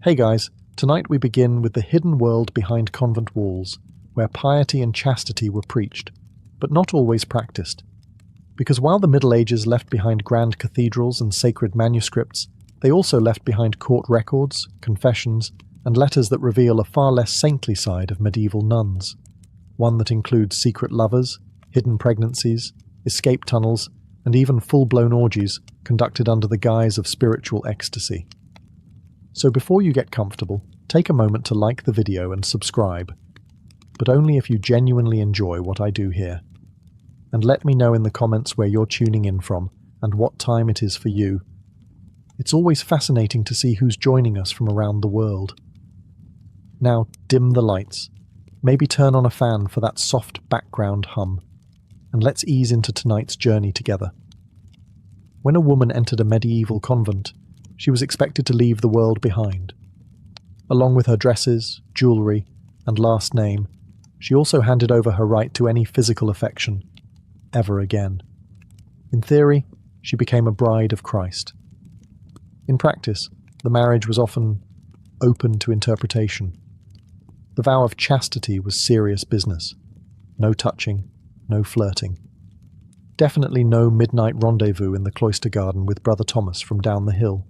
Hey guys, tonight we begin with the hidden world behind convent walls, where piety and chastity were preached, but not always practiced. Because while the Middle Ages left behind grand cathedrals and sacred manuscripts, they also left behind court records, confessions, and letters that reveal a far less saintly side of medieval nuns. One that includes secret lovers, hidden pregnancies, escape tunnels, and even full-blown orgies conducted under the guise of spiritual ecstasy. So before you get comfortable, take a moment to like the video and subscribe, but only if you genuinely enjoy what I do here. And let me know in the comments where you're tuning in from and what time it is for you. It's always fascinating to see who's joining us from around the world. Now dim the lights, maybe turn on a fan for that soft background hum, and let's ease into tonight's journey together. When a woman entered a medieval convent, she was expected to leave the world behind. Along with her dresses, jewellery, and last name, she also handed over her right to any physical affection, ever again. In theory, she became a bride of Christ. In practice, the marriage was often open to interpretation. The vow of chastity was serious business. No touching, no flirting. Definitely no midnight rendezvous in the cloister garden with Brother Thomas from down the hill.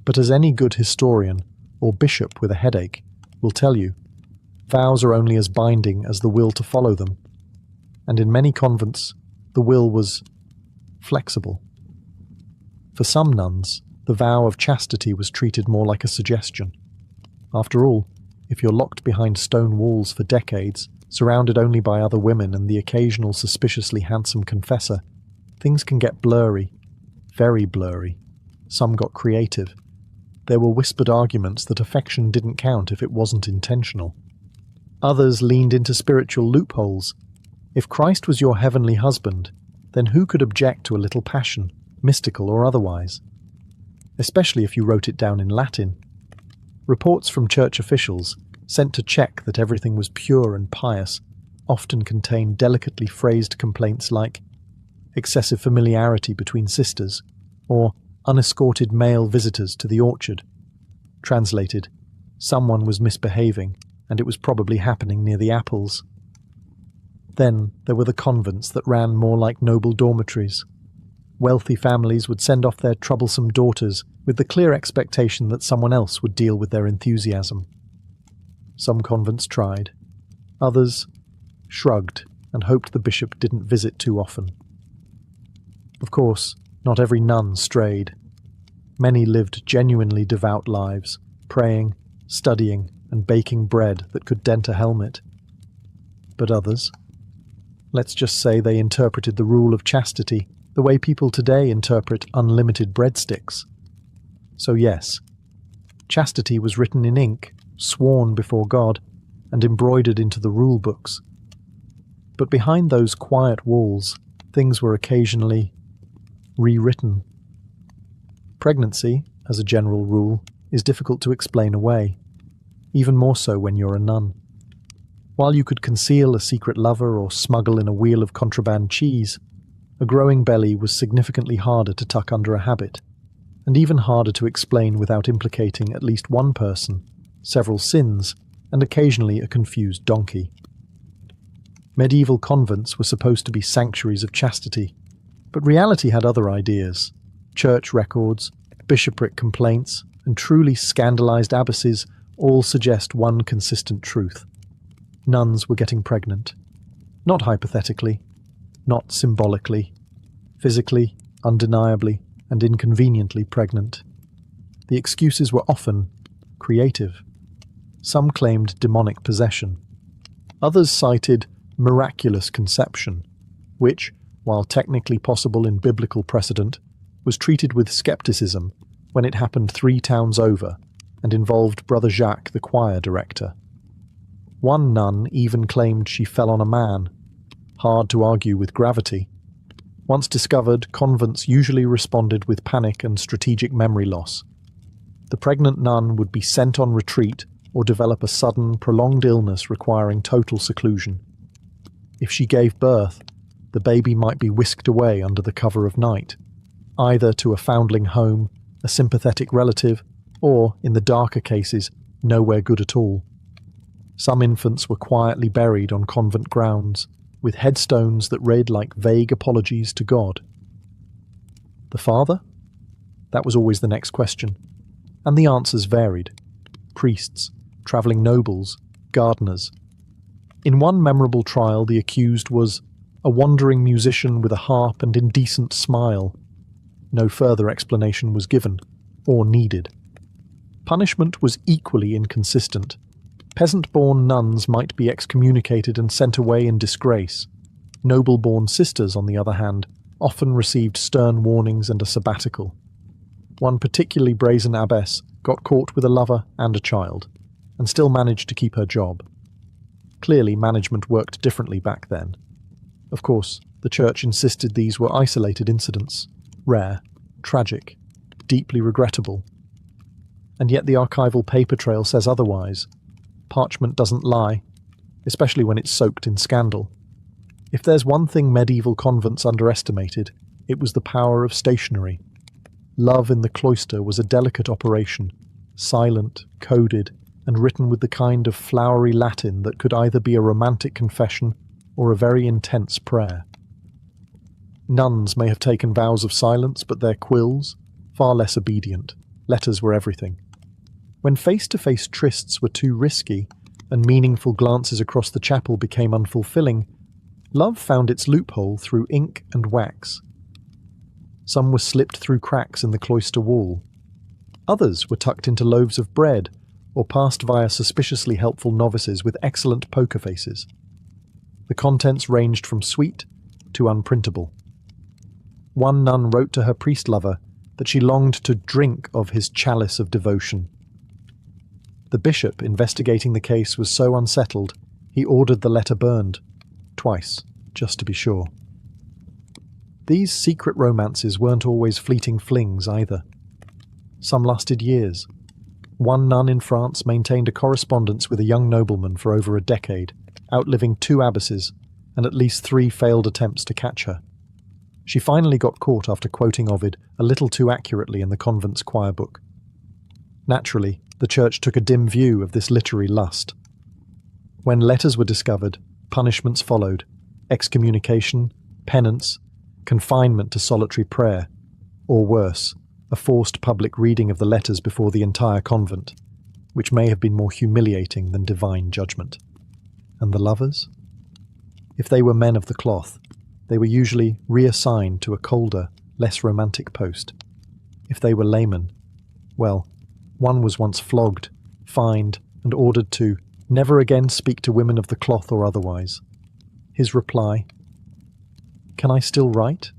But as any good historian, or bishop with a headache, will tell you, vows are only as binding as the will to follow them, and in many convents, the will was flexible. For some nuns, the vow of chastity was treated more like a suggestion. After all, if you're locked behind stone walls for decades, surrounded only by other women and the occasional suspiciously handsome confessor, things can get blurry, very blurry. Some got creative. There were whispered arguments that affection didn't count if it wasn't intentional. Others leaned into spiritual loopholes. If Christ was your heavenly husband, then who could object to a little passion, mystical or otherwise? Especially if you wrote it down in Latin. Reports from church officials, sent to check that everything was pure and pious, often contained delicately phrased complaints like excessive familiarity between sisters, or unescorted male visitors to the orchard. Translated, someone was misbehaving, and it was probably happening near the apples. Then there were the convents that ran more like noble dormitories. Wealthy families would send off their troublesome daughters with the clear expectation that someone else would deal with their enthusiasm. Some convents tried. Others shrugged and hoped the bishop didn't visit too often. Of course, not every nun strayed. Many lived genuinely devout lives, praying, studying, and baking bread that could dent a helmet. But others, let's just say they interpreted the rule of chastity the way people today interpret unlimited breadsticks. So yes, chastity was written in ink, sworn before God, and embroidered into the rule books. But behind those quiet walls, things were occasionally rewritten. Pregnancy, as a general rule, is difficult to explain away, even more so when you're a nun. While you could conceal a secret lover or smuggle in a wheel of contraband cheese, a growing belly was significantly harder to tuck under a habit, and even harder to explain without implicating at least one person, several sins, and occasionally a confused donkey. Medieval convents were supposed to be sanctuaries of chastity, but reality had other ideas. Church records, bishopric complaints, and truly scandalized abbesses all suggest one consistent truth. Nuns were getting pregnant. Not hypothetically, not symbolically, physically, undeniably, and inconveniently pregnant. The excuses were often creative. Some claimed demonic possession. Others cited miraculous conception, which, while technically possible in biblical precedent, was treated with skepticism when it happened 3 towns over and involved Brother Jacques, the choir director. One nun even claimed she fell on a man. Hard to argue with gravity. Once discovered, convents usually responded with panic and strategic memory loss. The pregnant nun would be sent on retreat or develop a sudden, prolonged illness requiring total seclusion. If she gave birth, the baby might be whisked away under the cover of night, either to a foundling home, a sympathetic relative, or, in the darker cases, nowhere good at all. Some infants were quietly buried on convent grounds, with headstones that read like vague apologies to God. The father? That was always the next question, and the answers varied. Priests, travelling nobles, gardeners. In one memorable trial, the accused was a wandering musician with a harp and indecent smile. No further explanation was given, or needed. Punishment was equally inconsistent. Peasant-born nuns might be excommunicated and sent away in disgrace. Noble-born sisters, on the other hand, often received stern warnings and a sabbatical. One particularly brazen abbess got caught with a lover and a child, and still managed to keep her job. Clearly, management worked differently back then. Of course, the Church insisted these were isolated incidents, rare, tragic, deeply regrettable. And yet the archival paper trail says otherwise. Parchment doesn't lie, especially when it's soaked in scandal. If there's one thing medieval convents underestimated, it was the power of stationery. Love in the cloister was a delicate operation, silent, coded, and written with the kind of flowery Latin that could either be a romantic confession or a very intense prayer. Nuns may have taken vows of silence, but their quills, far less obedient. Letters were everything. When face-to-face trysts were too risky, and meaningful glances across the chapel became unfulfilling, love found its loophole through ink and wax. Some were slipped through cracks in the cloister wall. Others were tucked into loaves of bread, or passed via suspiciously helpful novices with excellent poker faces. The contents ranged from sweet to unprintable. One nun wrote to her priest-lover that she longed to drink of his chalice of devotion. The bishop investigating the case was so unsettled, he ordered the letter burned, twice, just to be sure. These secret romances weren't always fleeting flings either. Some lasted years. One nun in France maintained a correspondence with a young nobleman for over a decade, outliving 2 abbesses and at least 3 failed attempts to catch her. She finally got caught after quoting Ovid a little too accurately in the convent's choir book. Naturally, the Church took a dim view of this literary lust. When letters were discovered, punishments followed: excommunication, penance, confinement to solitary prayer, or worse, a forced public reading of the letters before the entire convent, which may have been more humiliating than divine judgment. And the lovers? If they were men of the cloth, they were usually reassigned to a colder, less romantic post. If they were laymen, well, one was once flogged, fined, and ordered to never again speak to women of the cloth or otherwise. His reply, "Can I still write?"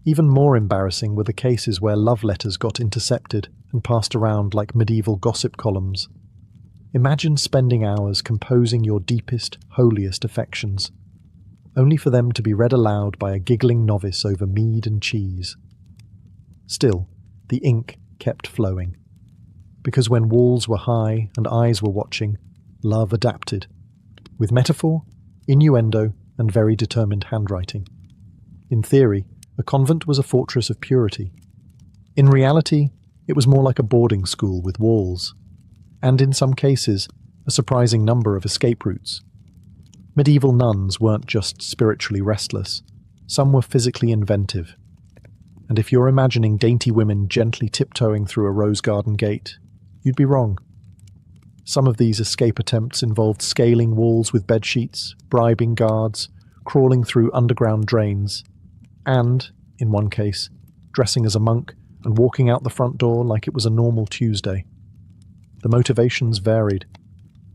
Even more embarrassing were the cases where love letters got intercepted and passed around like medieval gossip columns. Imagine spending hours composing your deepest, holiest affections, only for them to be read aloud by a giggling novice over mead and cheese. Still, the ink kept flowing. Because when walls were high and eyes were watching, love adapted, with metaphor, innuendo, and very determined handwriting. In theory, a convent was a fortress of purity. In reality, it was more like a boarding school with walls, and in some cases, a surprising number of escape routes. Medieval nuns weren't just spiritually restless, some were physically inventive. And if you're imagining dainty women gently tiptoeing through a rose garden gate, you'd be wrong. Some of these escape attempts involved scaling walls with bedsheets, bribing guards, crawling through underground drains, and, in one case, dressing as a monk and walking out the front door like it was a normal Tuesday. The motivations varied.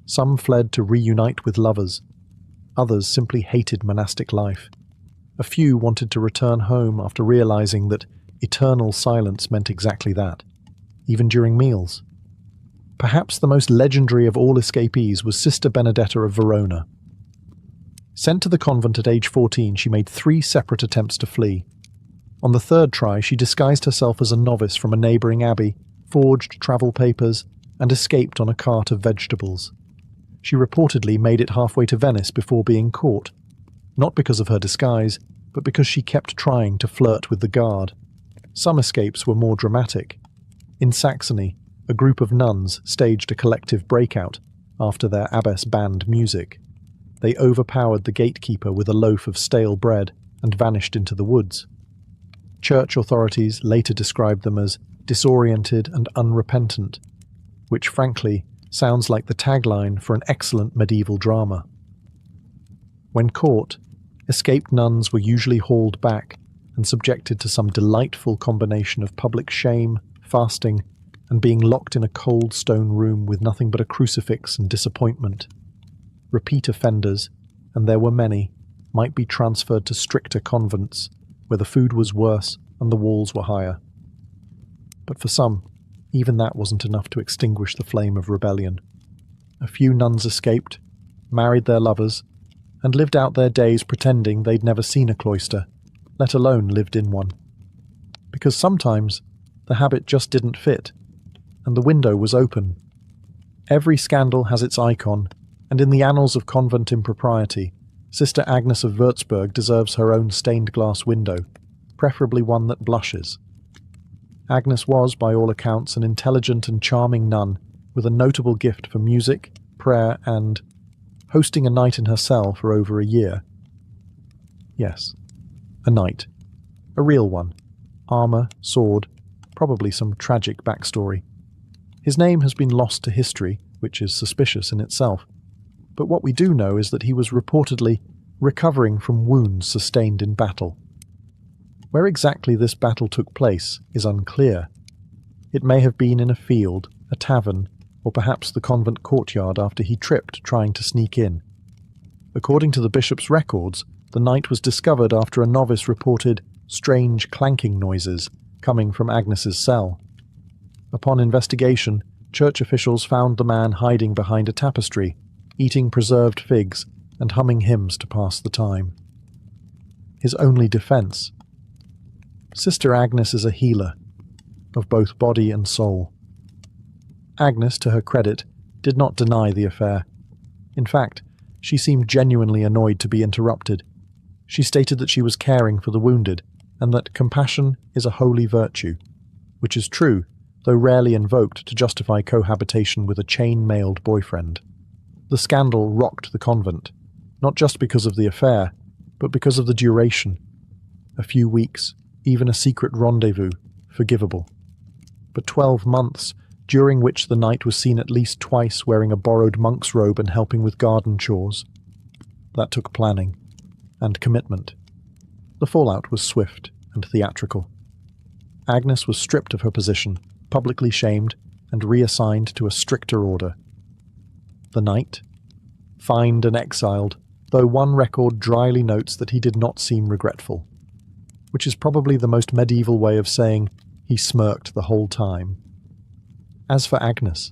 Some fled to reunite with lovers. Others simply hated monastic life. A few wanted to return home after realizing that eternal silence meant exactly that, even during meals. Perhaps the most legendary of all escapees was Sister Benedetta of Verona. Sent to the convent at age 14, she made 3 separate attempts to flee. On the 3rd try, she disguised herself as a novice from a neighbouring abbey, forged travel papers, and escaped on a cart of vegetables. She reportedly made it halfway to Venice before being caught, not because of her disguise, but because she kept trying to flirt with the guard. Some escapes were more dramatic. In Saxony, a group of nuns staged a collective breakout after their abbess banned music. They overpowered the gatekeeper with a loaf of stale bread and vanished into the woods. Church authorities later described them as disoriented and unrepentant, which frankly sounds like the tagline for an excellent medieval drama. When caught, escaped nuns were usually hauled back and subjected to some delightful combination of public shame, fasting, and being locked in a cold stone room with nothing but a crucifix and disappointment. Repeat offenders, and there were many, might be transferred to stricter convents, where the food was worse and the walls were higher. But for some, even that wasn't enough to extinguish the flame of rebellion. A few nuns escaped, married their lovers, and lived out their days pretending they'd never seen a cloister, let alone lived in one. Because sometimes the habit just didn't fit, and the window was open. Every scandal has its icon, and in the annals of convent impropriety, Sister Agnes of Würzburg deserves her own stained glass window, preferably one that blushes. Agnes was, by all accounts, an intelligent and charming nun with a notable gift for music, prayer, and hosting a night in her cell for over a year. Yes, a night. A real one. Armour, sword, probably some tragic backstory. His name has been lost to history, which is suspicious in itself. But what we do know is that he was reportedly recovering from wounds sustained in battle. Where exactly this battle took place is unclear. It may have been in a field, a tavern, or perhaps the convent courtyard after he tripped trying to sneak in. According to the bishop's records, the night was discovered after a novice reported strange clanking noises coming from Agnes's cell. Upon investigation, church officials found the man hiding behind a tapestry, eating preserved figs and humming hymns to pass the time. His only defense: Sister Agnes is a healer, of both body and soul. Agnes, to her credit, did not deny the affair. In fact, she seemed genuinely annoyed to be interrupted. She stated that she was caring for the wounded, and that compassion is a holy virtue, which is true, though rarely invoked to justify cohabitation with a chain-mailed boyfriend. The scandal rocked the convent, not just because of the affair, but because of the duration. A few weeks, even a secret rendezvous, forgivable. But 12 months, during which the knight was seen at least twice wearing a borrowed monk's robe and helping with garden chores. That took planning and commitment. The fallout was swift and theatrical. Agnes was stripped of her position, publicly shamed, and reassigned to a stricter order. The knight? Fined and exiled, though one record dryly notes that he did not seem regretful, which is probably the most medieval way of saying he smirked the whole time. As for Agnes,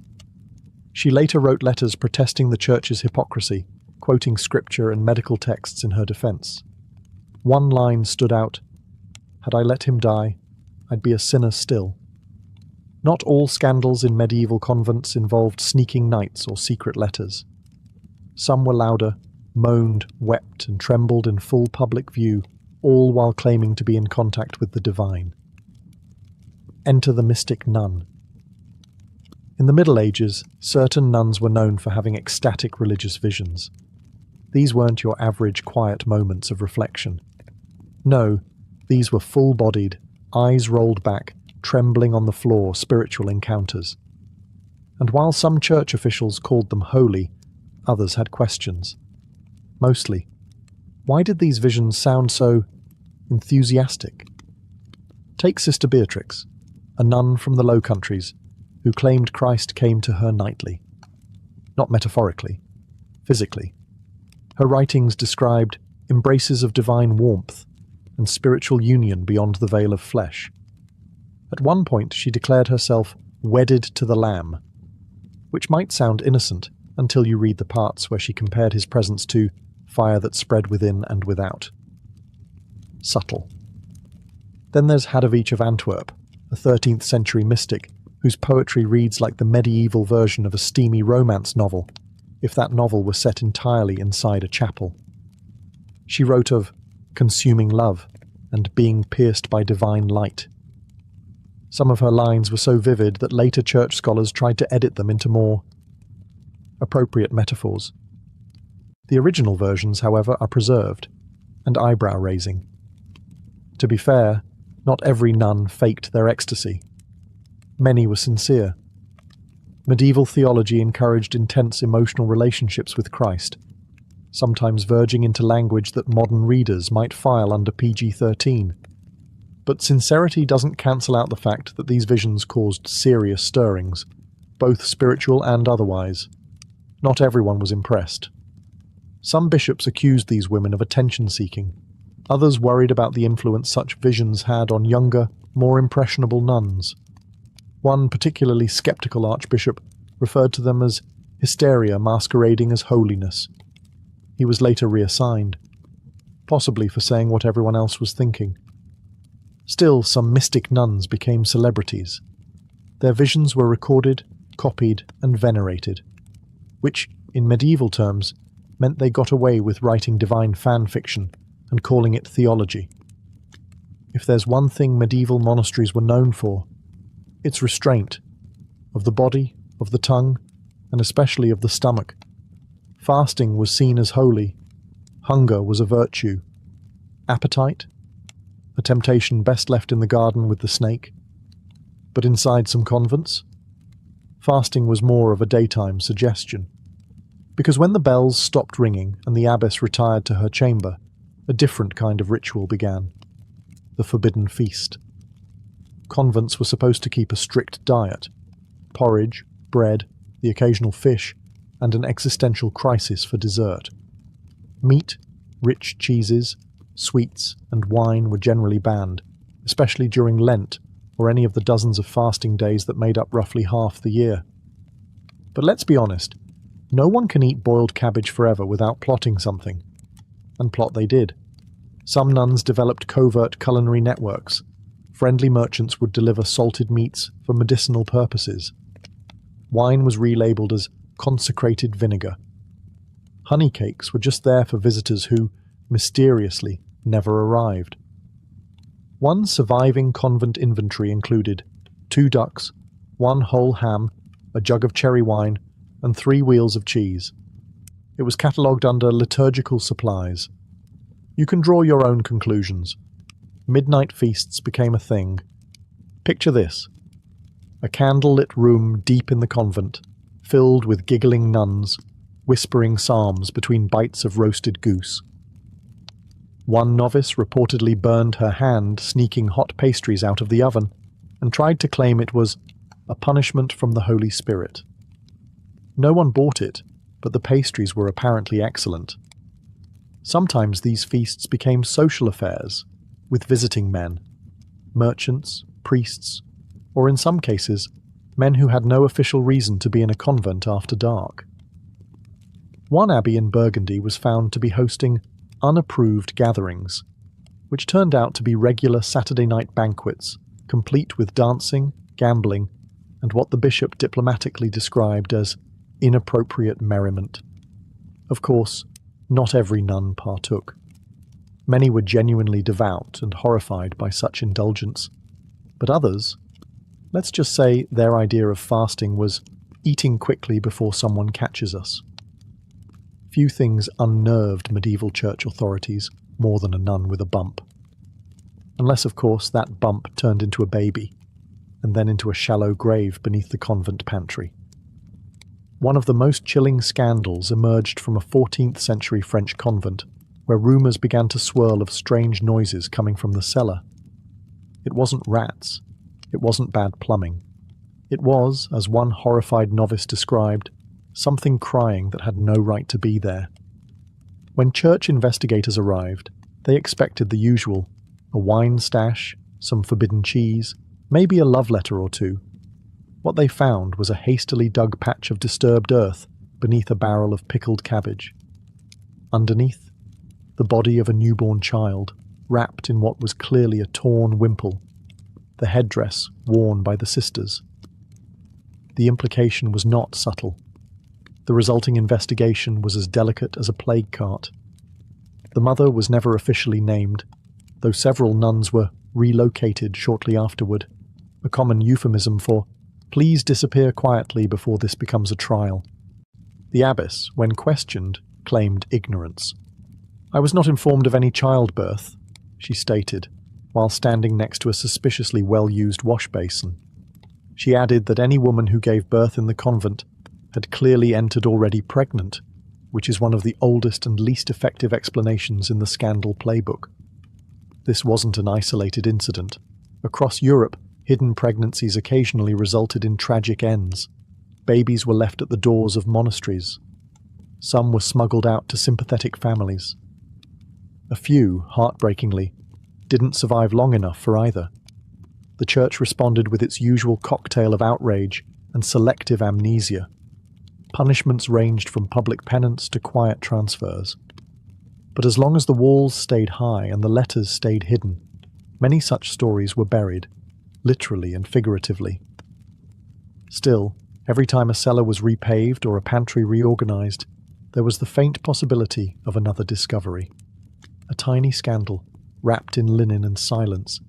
she later wrote letters protesting the church's hypocrisy, quoting scripture and medical texts in her defense. One line stood out: "Had I let him die, I'd be a sinner still." Not all scandals in medieval convents involved sneaking knights or secret letters. Some were louder, moaned, wept, and trembled in full public view, all while claiming to be in contact with the divine. Enter the mystic nun. In the Middle Ages, certain nuns were known for having ecstatic religious visions. These weren't your average quiet moments of reflection. No, these were full-bodied, eyes rolled back, trembling on the floor spiritual encounters. And while some church officials called them holy, others had questions. Mostly, why did these visions sound so enthusiastic? Take Sister Beatrix, a nun from the Low Countries, who claimed Christ came to her nightly. Not metaphorically, physically. Her writings described embraces of divine warmth and spiritual union beyond the veil of flesh. At one point she declared herself wedded to the Lamb, which might sound innocent until you read the parts where she compared his presence to fire that spread within and without. Subtle. Then there's Hadovich of Antwerp, a 13th century mystic whose poetry reads like the medieval version of a steamy romance novel, if that novel were set entirely inside a chapel. She wrote of consuming love and being pierced by divine light. Some of her lines were so vivid that later church scholars tried to edit them into more appropriate metaphors. The original versions, however, are preserved, and eyebrow-raising. To be fair, not every nun faked their ecstasy. Many were sincere. Medieval theology encouraged intense emotional relationships with Christ, sometimes verging into language that modern readers might file under PG-13. But sincerity doesn't cancel out the fact that these visions caused serious stirrings, both spiritual and otherwise. Not everyone was impressed. Some bishops accused these women of attention-seeking. Others worried about the influence such visions had on younger, more impressionable nuns. One particularly skeptical archbishop referred to them as hysteria masquerading as holiness. He was later reassigned, possibly for saying what everyone else was thinking. Still, some mystic nuns became celebrities. Their visions were recorded, copied, and venerated, which, in medieval terms, meant they got away with writing divine fan fiction and calling it theology. If there's one thing medieval monasteries were known for, it's restraint, of the body, of the tongue, and especially of the stomach. Fasting was seen as holy. Hunger was a virtue. Appetite? A temptation best left in the garden with the snake. But inside some convents, fasting was more of a daytime suggestion. Because when the bells stopped ringing and the abbess retired to her chamber, a different kind of ritual began. The forbidden feast. Convents were supposed to keep a strict diet. Porridge, bread, the occasional fish, and an existential crisis for dessert. Meat, rich cheeses, sweets, and wine were generally banned, especially during Lent or any of the dozens of fasting days that made up roughly half the year. But let's be honest, no one can eat boiled cabbage forever without plotting something. And plot they did. Some nuns developed covert culinary networks. Friendly merchants would deliver salted meats for medicinal purposes. Wine was relabeled as consecrated vinegar. Honey cakes were just there for visitors who, mysteriously, never arrived. One surviving convent inventory included 2 ducks, 1 whole ham, a jug of cherry wine, and 3 wheels of cheese. It was catalogued under liturgical supplies. You can draw your own conclusions. Midnight feasts became a thing. Picture this: a candle-lit room deep in the convent, filled with giggling nuns, whispering psalms between bites of roasted goose. One novice reportedly burned her hand sneaking hot pastries out of the oven and tried to claim it was a punishment from the Holy Spirit. No one bought it, but the pastries were apparently excellent. Sometimes these feasts became social affairs, with visiting men, merchants, priests, or in some cases, men who had no official reason to be in a convent after dark. One abbey in Burgundy was found to be hosting unapproved gatherings, which turned out to be regular Saturday night banquets, complete with dancing, gambling, and what the bishop diplomatically described as inappropriate merriment. Of course, not every nun partook. Many were genuinely devout and horrified by such indulgence, but others, let's just say their idea of fasting was eating quickly before someone catches us. Few things unnerved medieval church authorities more than a nun with a bump. Unless, of course, that bump turned into a baby, and then into a shallow grave beneath the convent pantry. One of the most chilling scandals emerged from a 14th century French convent, where rumours began to swirl of strange noises coming from the cellar. It wasn't rats. It wasn't bad plumbing. It was, as one horrified novice described, something crying that had no right to be there. When church investigators arrived, they expected the usual: a wine stash, some forbidden cheese, maybe a love letter or two. What they found was a hastily dug patch of disturbed earth beneath a barrel of pickled cabbage. Underneath, the body of a newborn child, wrapped in what was clearly a torn wimple, the headdress worn by the sisters. The implication was not subtle. The resulting investigation was as delicate as a plague cart. The mother was never officially named, though several nuns were relocated shortly afterward. a common euphemism for "please disappear quietly before this becomes a trial." The abbess, when questioned, claimed ignorance. "I was not informed of any childbirth," she stated, while standing next to a suspiciously well-used wash basin. She added that any woman who gave birth in the convent had clearly entered already pregnant, which is one of the oldest and least effective explanations in the scandal playbook. This wasn't an isolated incident. Across Europe, hidden pregnancies occasionally resulted in tragic ends. Babies were left at the doors of monasteries. Some were smuggled out to sympathetic families. A few, heartbreakingly, didn't survive long enough for either. The church responded with its usual cocktail of outrage and selective amnesia. Punishments ranged from public penance to quiet transfers. But as long as the walls stayed high and the letters stayed hidden, many such stories were buried, literally and figuratively. Still, every time a cellar was repaved or a pantry reorganized, there was the faint possibility of another discovery. A tiny scandal, wrapped in linen and silence.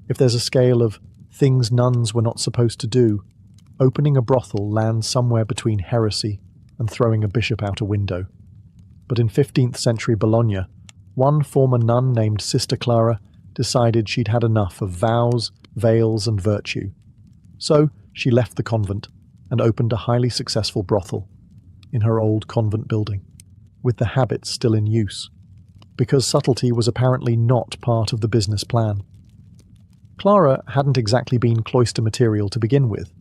If there's a scale of things nuns were not supposed to do, opening a brothel lands somewhere between heresy and throwing a bishop out a window. But in 15th century Bologna, one former nun named Sister Clara decided she'd had enough of vows, veils, and virtue. So she left the convent and opened a highly successful brothel in her old convent building, with the habits still in use, because subtlety was apparently not part of the business plan. Clara hadn't exactly been cloister material to begin with.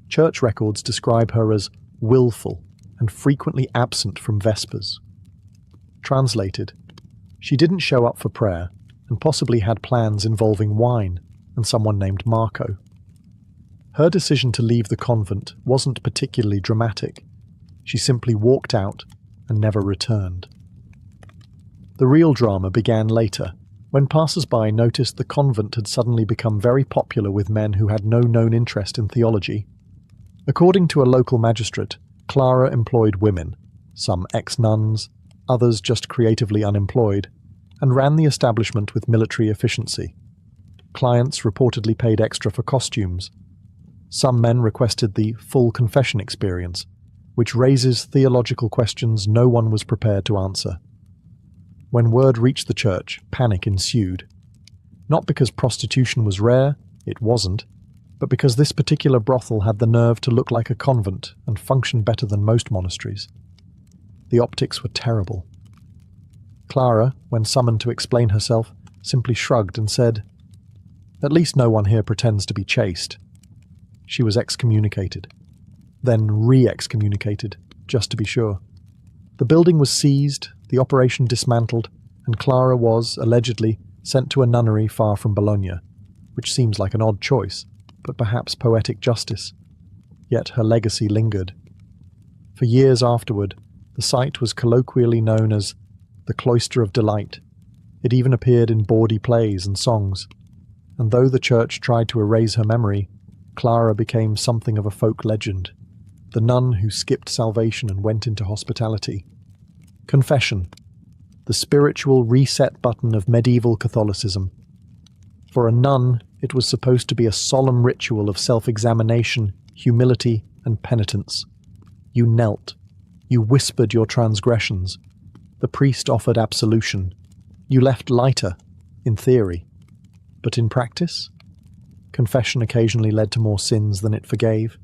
Church records describe her as willful and frequently absent from vespers. Translated, she didn't show up for prayer and possibly had plans involving wine and someone named Marco. Her decision to leave the convent wasn't particularly dramatic. She simply walked out and never returned. The real drama began later, when passers-by noticed the convent had suddenly become very popular with men who had no known interest in theology. According to a local magistrate, Clara employed women, some ex-nuns, others just creatively unemployed, and ran the establishment with military efficiency. Clients reportedly paid extra for costumes. Some men requested the full confession experience, which raises theological questions no one was prepared to answer. When word reached the church, panic ensued. Not because prostitution was rare, it wasn't, but because this particular brothel had the nerve to look like a convent and function better than most monasteries. The optics were terrible. Clara, when summoned to explain herself, simply shrugged and said, "At least no one here pretends to be chaste." She was excommunicated. Then re-excommunicated, just to be sure. The building was seized, the operation dismantled, and Clara was, allegedly, sent to a nunnery far from Bologna, which seems like an odd choice, but perhaps poetic justice. Yet her legacy lingered. For years afterward, the site was colloquially known as the Cloister of Delight. It even appeared in bawdy plays and songs. And though the church tried to erase her memory, Clara became something of a folk legend, the nun who skipped salvation and went into hospitality. Confession, the spiritual reset button of medieval Catholicism. For a nun, it was supposed to be a solemn ritual of self-examination, humility, and penitence. You knelt. You whispered your transgressions. The priest offered absolution. You left lighter, in theory. But in practice? Confession occasionally led to more sins than it forgave.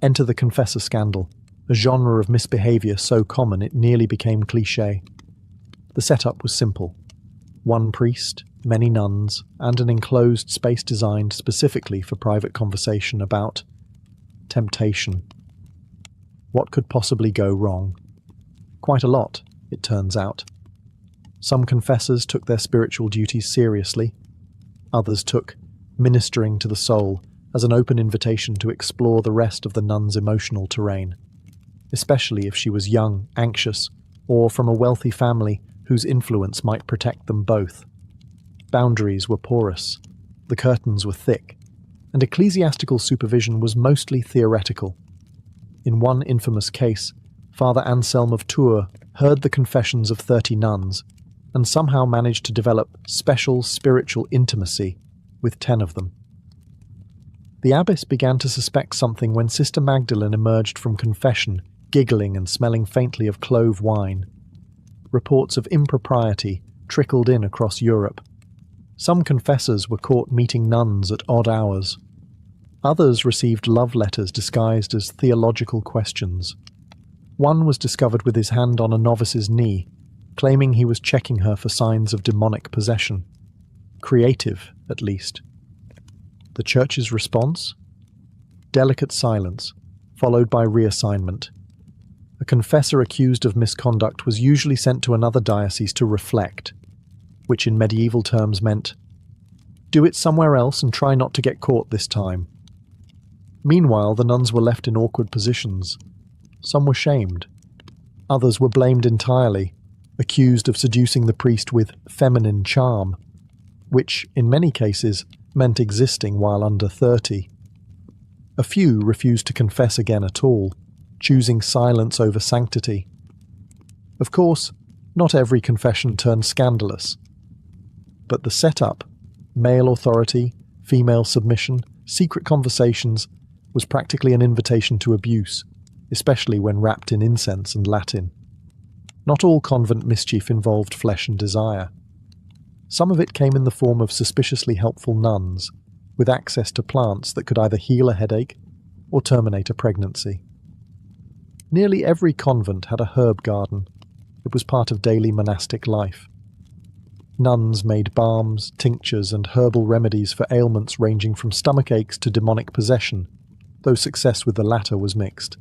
Enter the confessor scandal, a genre of misbehavior so common it nearly became cliché. The setup was simple. One priest, many nuns, and an enclosed space designed specifically for private conversation about temptation. What could possibly go wrong? Quite a lot, it turns out. Some confessors took their spiritual duties seriously. Others took ministering to the soul as an open invitation to explore the rest of the nun's emotional terrain, especially if she was young, anxious, or from a wealthy family whose influence might protect them both. Boundaries were porous, the curtains were thick, and ecclesiastical supervision was mostly theoretical. In one infamous case, Father Anselm of Tours heard the confessions of 30 nuns and somehow managed to develop special spiritual intimacy with 10 of them. The abbess began to suspect something when Sister Magdalene emerged from confession, giggling and smelling faintly of clove wine. Reports of impropriety trickled in across Europe. Some confessors were caught meeting nuns at odd hours. Others received love letters disguised as theological questions. One was discovered with his hand on a novice's knee, claiming he was checking her for signs of demonic possession. Creative, at least. The Church's response? Delicate silence, followed by reassignment. A confessor accused of misconduct was usually sent to another diocese to reflect, which in medieval terms meant, do it somewhere else and try not to get caught this time. Meanwhile, the nuns were left in awkward positions. Some were shamed. Others were blamed entirely, accused of seducing the priest with feminine charm, which, in many cases, meant existing while under 30. A few refused to confess again at all, choosing silence over sanctity. Of course, not every confession turned scandalous. But the setup, male authority, female submission, secret conversations, was practically an invitation to abuse, especially when wrapped in incense and Latin. Not all convent mischief involved flesh and desire. Some of it came in the form of suspiciously helpful nuns, with access to plants that could either heal a headache or terminate a pregnancy. Nearly every convent had a herb garden. It was part of daily monastic life. Nuns made balms, tinctures, and herbal remedies for ailments ranging from stomach aches to demonic possession, though success with the latter was mixed.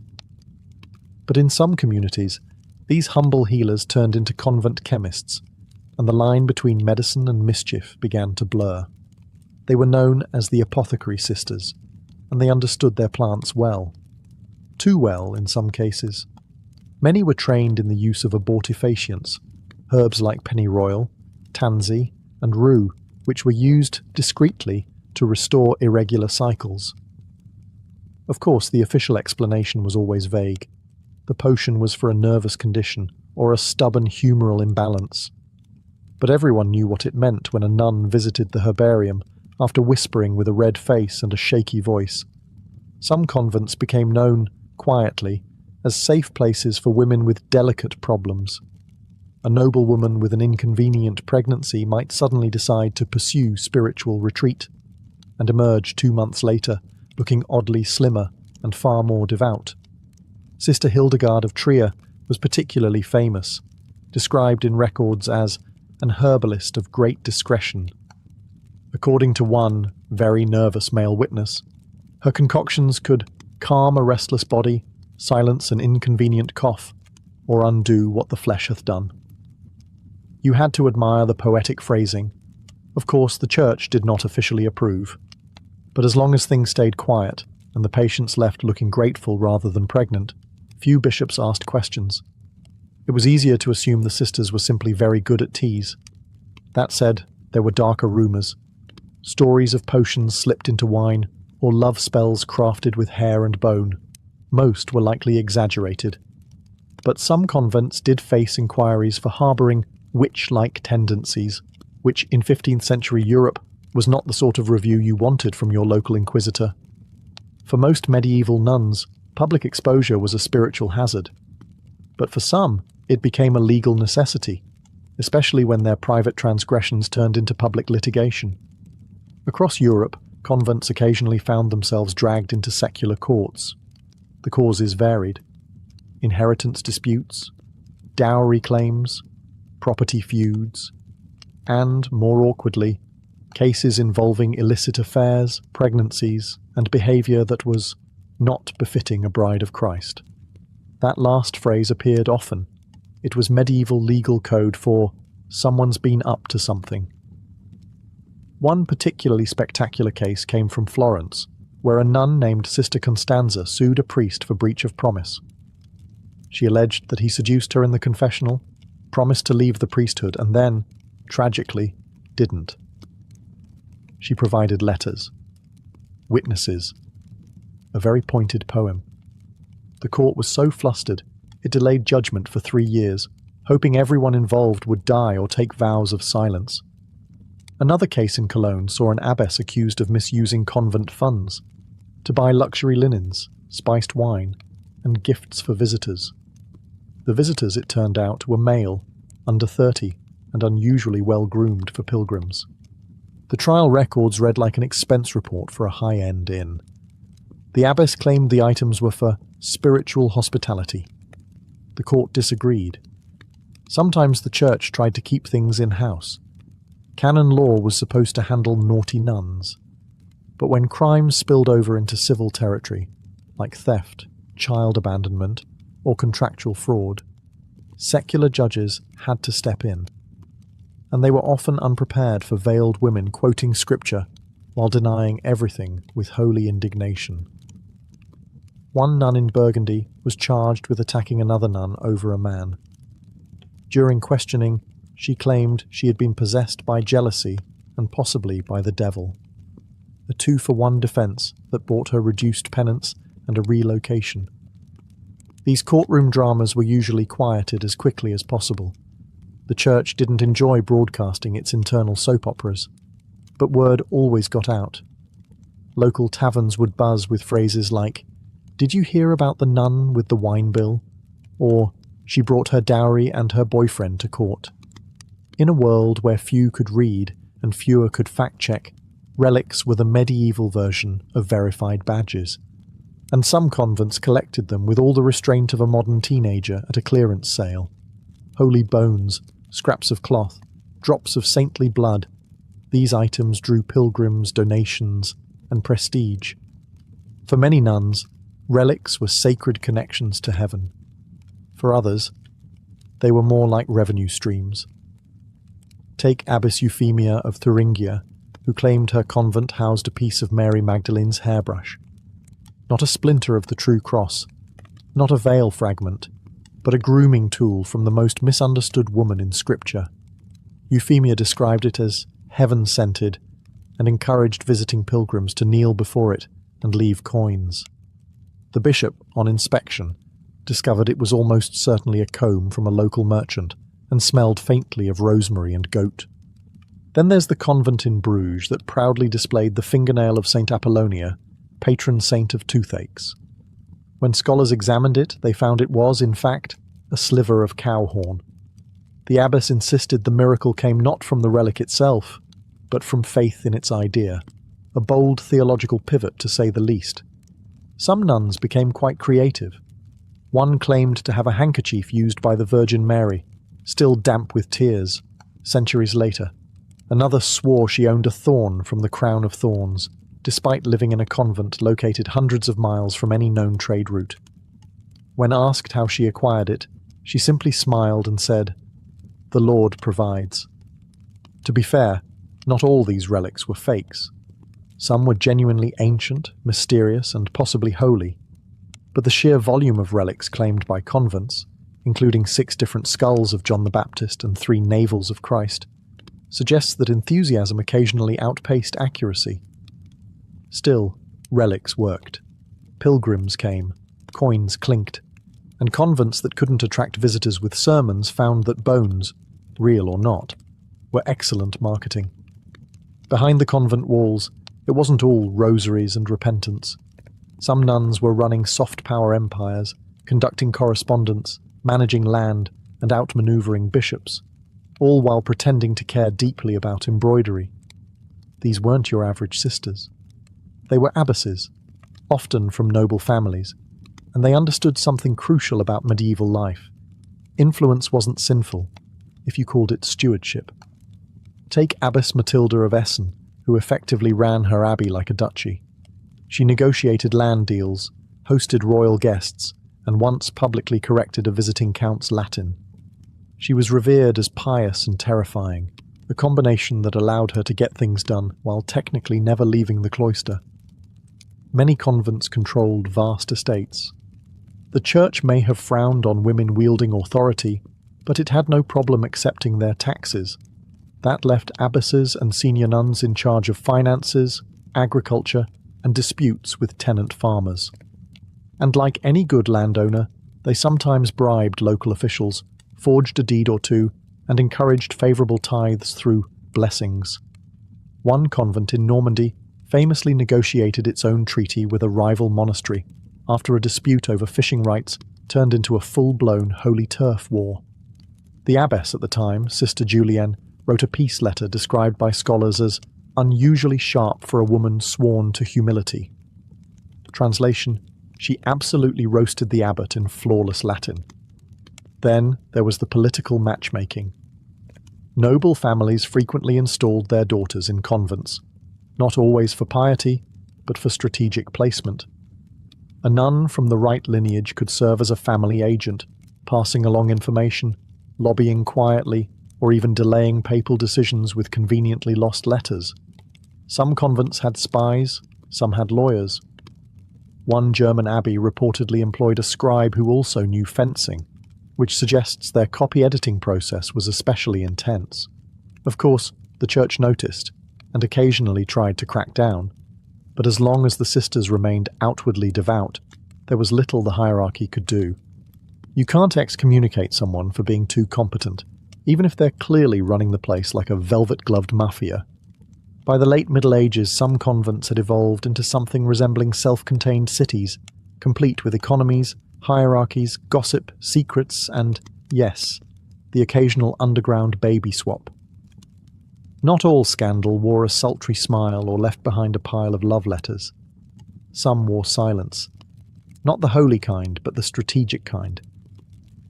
But in some communities, these humble healers turned into convent chemists, and the line between medicine and mischief began to blur. They were known as the apothecary sisters, and they understood their plants well. Too well in some cases. Many were trained in the use of abortifacients, herbs like pennyroyal, tansy, and rue, which were used discreetly to restore irregular cycles. Of course, the official explanation was always vague. The potion was for a nervous condition or a stubborn humoral imbalance. But everyone knew what it meant when a nun visited the herbarium after whispering with a red face and a shaky voice. Some convents became known, quietly, as safe places for women with delicate problems. A noblewoman with an inconvenient pregnancy might suddenly decide to pursue spiritual retreat, and emerge 2 months later looking oddly slimmer and far more devout. Sister Hildegard of Trier was particularly famous, described in records as an herbalist of great discretion. According to one very nervous male witness, her concoctions could calm a restless body, silence an inconvenient cough, or undo what the flesh hath done. You had to admire the poetic phrasing. Of course, the Church did not officially approve. But as long as things stayed quiet, and the patients left looking grateful rather than pregnant, few bishops asked questions. It was easier to assume the sisters were simply very good at teas. That said, there were darker rumours. Stories of potions slipped into wine, or love spells crafted with hair and bone. Most were likely exaggerated. But some convents did face inquiries for harbouring witch-like tendencies, which in 15th century Europe was not the sort of review you wanted from your local inquisitor. For most medieval nuns, public exposure was a spiritual hazard. But for some, it became a legal necessity, especially when their private transgressions turned into public litigation. Across Europe, convents occasionally found themselves dragged into secular courts. The causes varied. Inheritance disputes, dowry claims, property feuds, and, more awkwardly, cases involving illicit affairs, pregnancies, and behaviour that was not befitting a bride of Christ. That last phrase appeared often. It was medieval legal code for someone's been up to something. One particularly spectacular case came from Florence, where a nun named Sister Constanza sued a priest for breach of promise. She alleged that he seduced her in the confessional, promised to leave the priesthood, and then, tragically, didn't. She provided letters, witnesses, a very pointed poem. The court was so flustered, it delayed judgment for 3 years, hoping everyone involved would die or take vows of silence. Another case in Cologne saw an abbess accused of misusing convent funds. to buy luxury linens, spiced wine, and gifts for visitors. The visitors, it turned out, were male, under 30, and unusually well-groomed for pilgrims. The trial records read like an expense report for a high-end inn. The abbess claimed the items were for spiritual hospitality. The court disagreed. Sometimes the church tried to keep things in-house. Canon law was supposed to handle naughty nuns. But when crimes spilled over into civil territory, like theft, child abandonment, or contractual fraud, secular judges had to step in. And they were often unprepared for veiled women quoting scripture while denying everything with holy indignation. One nun in Burgundy was charged with attacking another nun over a man. During questioning, she claimed she had been possessed by jealousy and possibly by the devil. A 2-for-1 defense that bought her reduced penance and a relocation. These courtroom dramas were usually quieted as quickly as possible. The church didn't enjoy broadcasting its internal soap operas, but word always got out. Local taverns would buzz with phrases like, "Did you hear about the nun with the wine bill?" Or, "She brought her dowry and her boyfriend to court." In a world where few could read and fewer could fact-check, relics were the medieval version of verified badges. And some convents collected them with all the restraint of a modern teenager at a clearance sale. Holy bones, scraps of cloth, drops of saintly blood, these items drew pilgrims, donations, and prestige. For many nuns, relics were sacred connections to heaven. For others, they were more like revenue streams. Take Abbess Euphemia of Thuringia, who claimed her convent housed a piece of Mary Magdalene's hairbrush. Not a splinter of the true cross, not a veil fragment, but a grooming tool from the most misunderstood woman in Scripture. Euphemia described it as heaven-scented and encouraged visiting pilgrims to kneel before it and leave coins. The bishop, on inspection, discovered it was almost certainly a comb from a local merchant and smelled faintly of rosemary and goat. Then there's the convent in Bruges that proudly displayed the fingernail of St. Apollonia, patron saint of toothaches. When scholars examined it, they found it was, in fact, a sliver of cow horn. The abbess insisted the miracle came not from the relic itself, but from faith in its idea, a bold theological pivot to say the least. Some nuns became quite creative. One claimed to have a handkerchief used by the Virgin Mary, still damp with tears, centuries later. Another swore she owned a thorn from the crown of thorns, despite living in a convent located hundreds of miles from any known trade route. When asked how she acquired it, she simply smiled and said, "The Lord provides." To be fair, not all these relics were fakes. Some were genuinely ancient, mysterious, and possibly holy. But the sheer volume of relics claimed by convents, including 6 different skulls of John the Baptist and 3 navels of Christ, suggests that enthusiasm occasionally outpaced accuracy. Still, relics worked. Pilgrims came, coins clinked, and convents that couldn't attract visitors with sermons found that bones, real or not, were excellent marketing. Behind the convent walls, it wasn't all rosaries and repentance. Some nuns were running soft power empires, conducting correspondence, managing land, and outmaneuvering bishops, all while pretending to care deeply about embroidery. These weren't your average sisters. They were abbesses, often from noble families, and they understood something crucial about medieval life. Influence wasn't sinful, if you called it stewardship. Take Abbess Matilda of Essen, who effectively ran her abbey like a duchy. She negotiated land deals, hosted royal guests, and once publicly corrected a visiting count's Latin. She was revered as pious and terrifying, a combination that allowed her to get things done while technically never leaving the cloister. Many convents controlled vast estates. The church may have frowned on women wielding authority, but it had no problem accepting their taxes. That left abbesses and senior nuns in charge of finances, agriculture, and disputes with tenant farmers. And like any good landowner, they sometimes bribed local officials, forged a deed or two, and encouraged favourable tithes through blessings. One convent in Normandy famously negotiated its own treaty with a rival monastery after a dispute over fishing rights turned into a full-blown holy turf war. The abbess at the time, Sister Julienne, wrote a peace letter described by scholars as unusually sharp for a woman sworn to humility. Translation: she absolutely roasted the abbot in flawless Latin. Then there was the political matchmaking. Noble families frequently installed their daughters in convents, not always for piety, but for strategic placement. A nun from the right lineage could serve as a family agent, passing along information, lobbying quietly, or even delaying papal decisions with conveniently lost letters. Some convents had spies, some had lawyers. One German abbey reportedly employed a scribe who also knew fencing, which suggests their copy editing process was especially intense. Of course, the church noticed, and occasionally tried to crack down, but as long as the sisters remained outwardly devout, there was little the hierarchy could do. You can't excommunicate someone for being too competent, even if they're clearly running the place like a velvet-gloved mafia. By the late Middle Ages, some convents had evolved into something resembling self-contained cities, complete with economies, hierarchies, gossip, secrets, and, yes, the occasional underground baby swap. Not all scandal wore a sultry smile or left behind a pile of love letters. Some wore silence. Not the holy kind, but the strategic kind.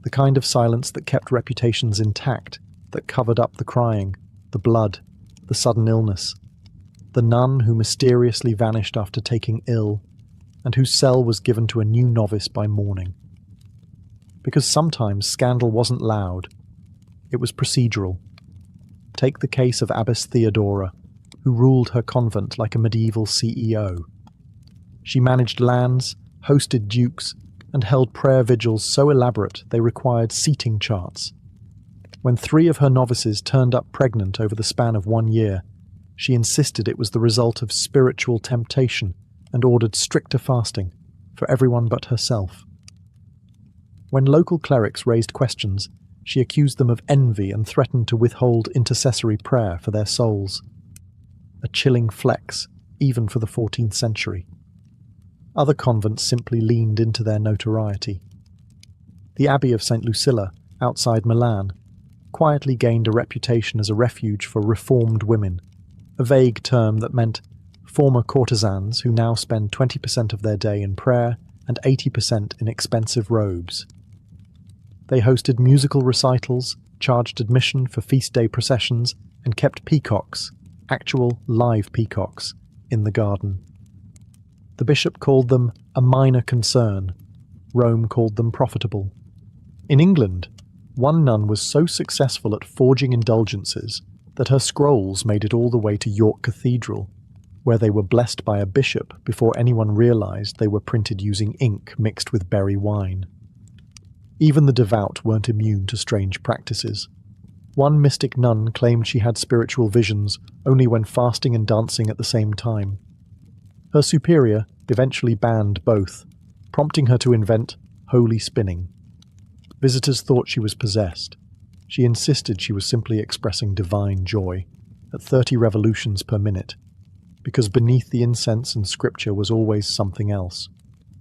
The kind of silence that kept reputations intact, that covered up the crying, the blood, the sudden illness. The nun who mysteriously vanished after taking ill, and whose cell was given to a new novice by morning. Because sometimes scandal wasn't loud, it was procedural. Take the case of Abbess Theodora, who ruled her convent like a medieval CEO. She managed lands, hosted dukes, and held prayer vigils so elaborate they required seating charts. When 3 of her novices turned up pregnant over the span of 1 year, she insisted it was the result of spiritual temptation and ordered stricter fasting for everyone but herself. When local clerics raised questions, she accused them of envy and threatened to withhold intercessory prayer for their souls. A chilling flex, even for the 14th century. Other convents simply leaned into their notoriety. The Abbey of St. Lucilla, outside Milan, quietly gained a reputation as a refuge for reformed women, a vague term that meant former courtesans who now spend 20% of their day in prayer and 80% in expensive robes. They hosted musical recitals, charged admission for feast day processions, and kept peacocks, actual live peacocks, in the garden. The bishop called them a minor concern. Rome called them profitable. In England, one nun was so successful at forging indulgences that her scrolls made it all the way to York Cathedral, where they were blessed by a bishop before anyone realised they were printed using ink mixed with berry wine. Even the devout weren't immune to strange practices. One mystic nun claimed she had spiritual visions only when fasting and dancing at the same time. Her superior eventually banned both, prompting her to invent holy spinning. Visitors thought she was possessed. She insisted she was simply expressing divine joy, at 30 revolutions per minute, because beneath the incense and scripture was always something else.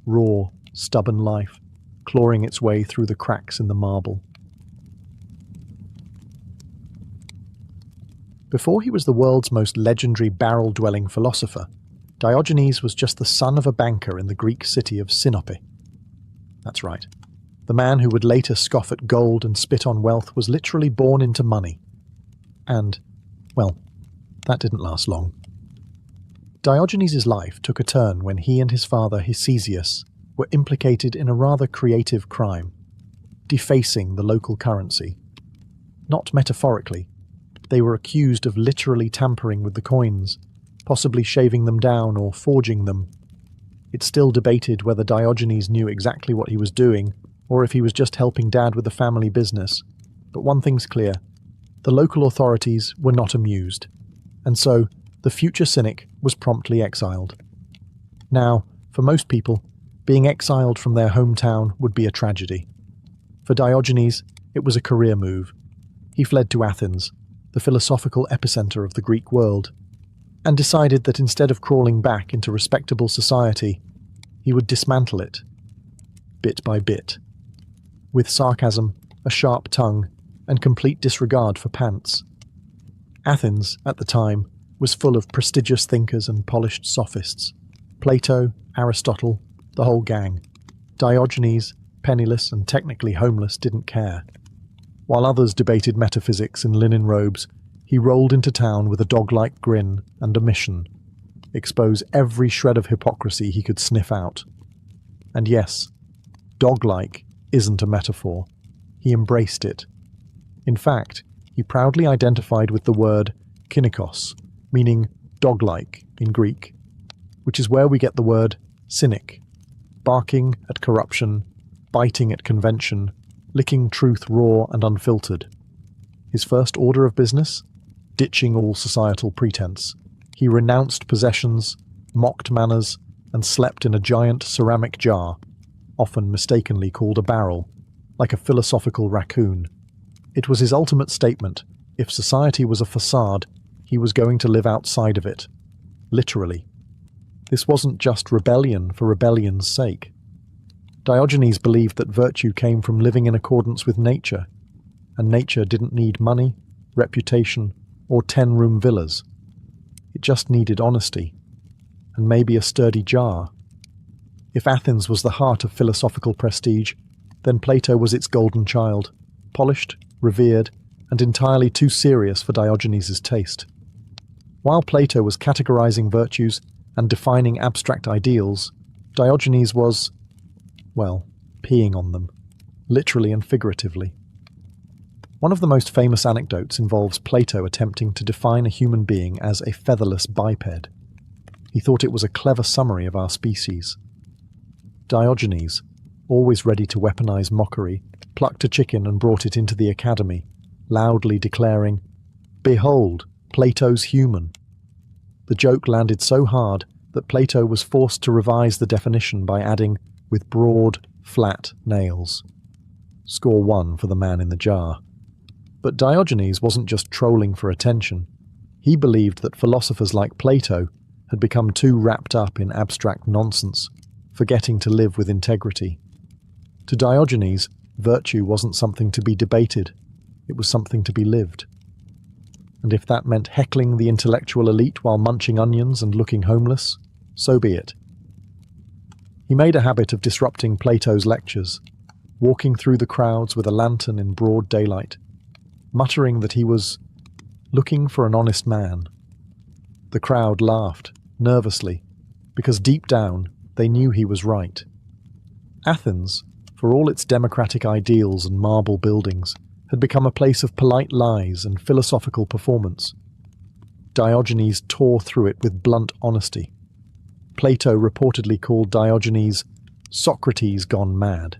Raw, stubborn life, clawing its way through the cracks in the marble. Before he was the world's most legendary barrel-dwelling philosopher, Diogenes was just the son of a banker in the Greek city of Sinope. That's right. The man who would later scoff at gold and spit on wealth was literally born into money. And, well, that didn't last long. Diogenes' life took a turn when he and his father Hicesius were implicated in a rather creative crime, defacing the local currency. Not metaphorically. They were accused of literally tampering with the coins, possibly shaving them down or forging them. It's still debated whether Diogenes knew exactly what he was doing, or if he was just helping Dad with the family business. But one thing's clear. The local authorities were not amused, and so the future cynic was promptly exiled. Now, for most people, being exiled from their hometown would be a tragedy. For Diogenes, it was a career move. He fled to Athens, the philosophical epicenter of the Greek world. and decided that instead of crawling back into respectable society, he would dismantle it, bit by bit, with sarcasm, a sharp tongue, and complete disregard for pants. Athens, at the time, was full of prestigious thinkers and polished sophists. Plato, Aristotle, the whole gang. Diogenes, penniless and technically homeless, didn't care. While others debated metaphysics in linen robes, he rolled into town with a dog-like grin and a mission: expose every shred of hypocrisy he could sniff out. And yes, dog-like isn't a metaphor. He embraced it. In fact, he proudly identified with the word kynikos, meaning dog-like in Greek, which is where we get the word cynic, barking at corruption, biting at convention, licking truth raw and unfiltered. His first order of business? Ditching all societal pretense. He renounced possessions, mocked manners, and slept in a giant ceramic jar, often mistakenly called a barrel, like a philosophical raccoon. It was his ultimate statement: if society was a facade, he was going to live outside of it. Literally. This wasn't just rebellion for rebellion's sake. Diogenes believed that virtue came from living in accordance with nature, and nature didn't need money, reputation, or 10-room villas. It just needed honesty, and maybe a sturdy jar. If Athens was the heart of philosophical prestige, then Plato was its golden child, polished, revered, and entirely too serious for Diogenes' taste. While Plato was categorizing virtues and defining abstract ideals, Diogenes was, well, peeing on them, literally and figuratively. One of the most famous anecdotes involves Plato attempting to define a human being as a featherless biped. He thought it was a clever summary of our species. Diogenes, always ready to weaponize mockery, plucked a chicken and brought it into the academy, loudly declaring, "Behold, Plato's human." The joke landed so hard that Plato was forced to revise the definition by adding, "with broad, flat nails." Score 1 for the man in the jar. But Diogenes wasn't just trolling for attention. He believed that philosophers like Plato had become too wrapped up in abstract nonsense, forgetting to live with integrity. To Diogenes, virtue wasn't something to be debated, it was something to be lived. And if that meant heckling the intellectual elite while munching onions and looking homeless, so be it. He made a habit of disrupting Plato's lectures, walking through the crowds with a lantern in broad daylight, muttering that he was looking for an honest man. The crowd laughed, nervously, because deep down they knew he was right. Athens, for all its democratic ideals and marble buildings, had become a place of polite lies and philosophical performance. Diogenes tore through it with blunt honesty. Plato reportedly called Diogenes Socrates gone mad.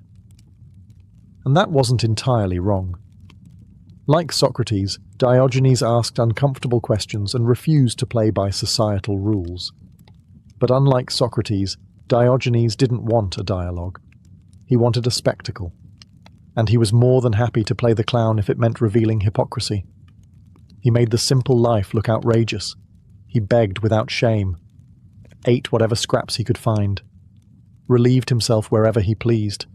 And that wasn't entirely wrong. Like Socrates, Diogenes asked uncomfortable questions and refused to play by societal rules. But unlike Socrates, Diogenes didn't want a dialogue. He wanted a spectacle. And he was more than happy to play the clown if it meant revealing hypocrisy. He made the simple life look outrageous. He begged without shame, ate whatever scraps he could find, relieved himself wherever he pleased,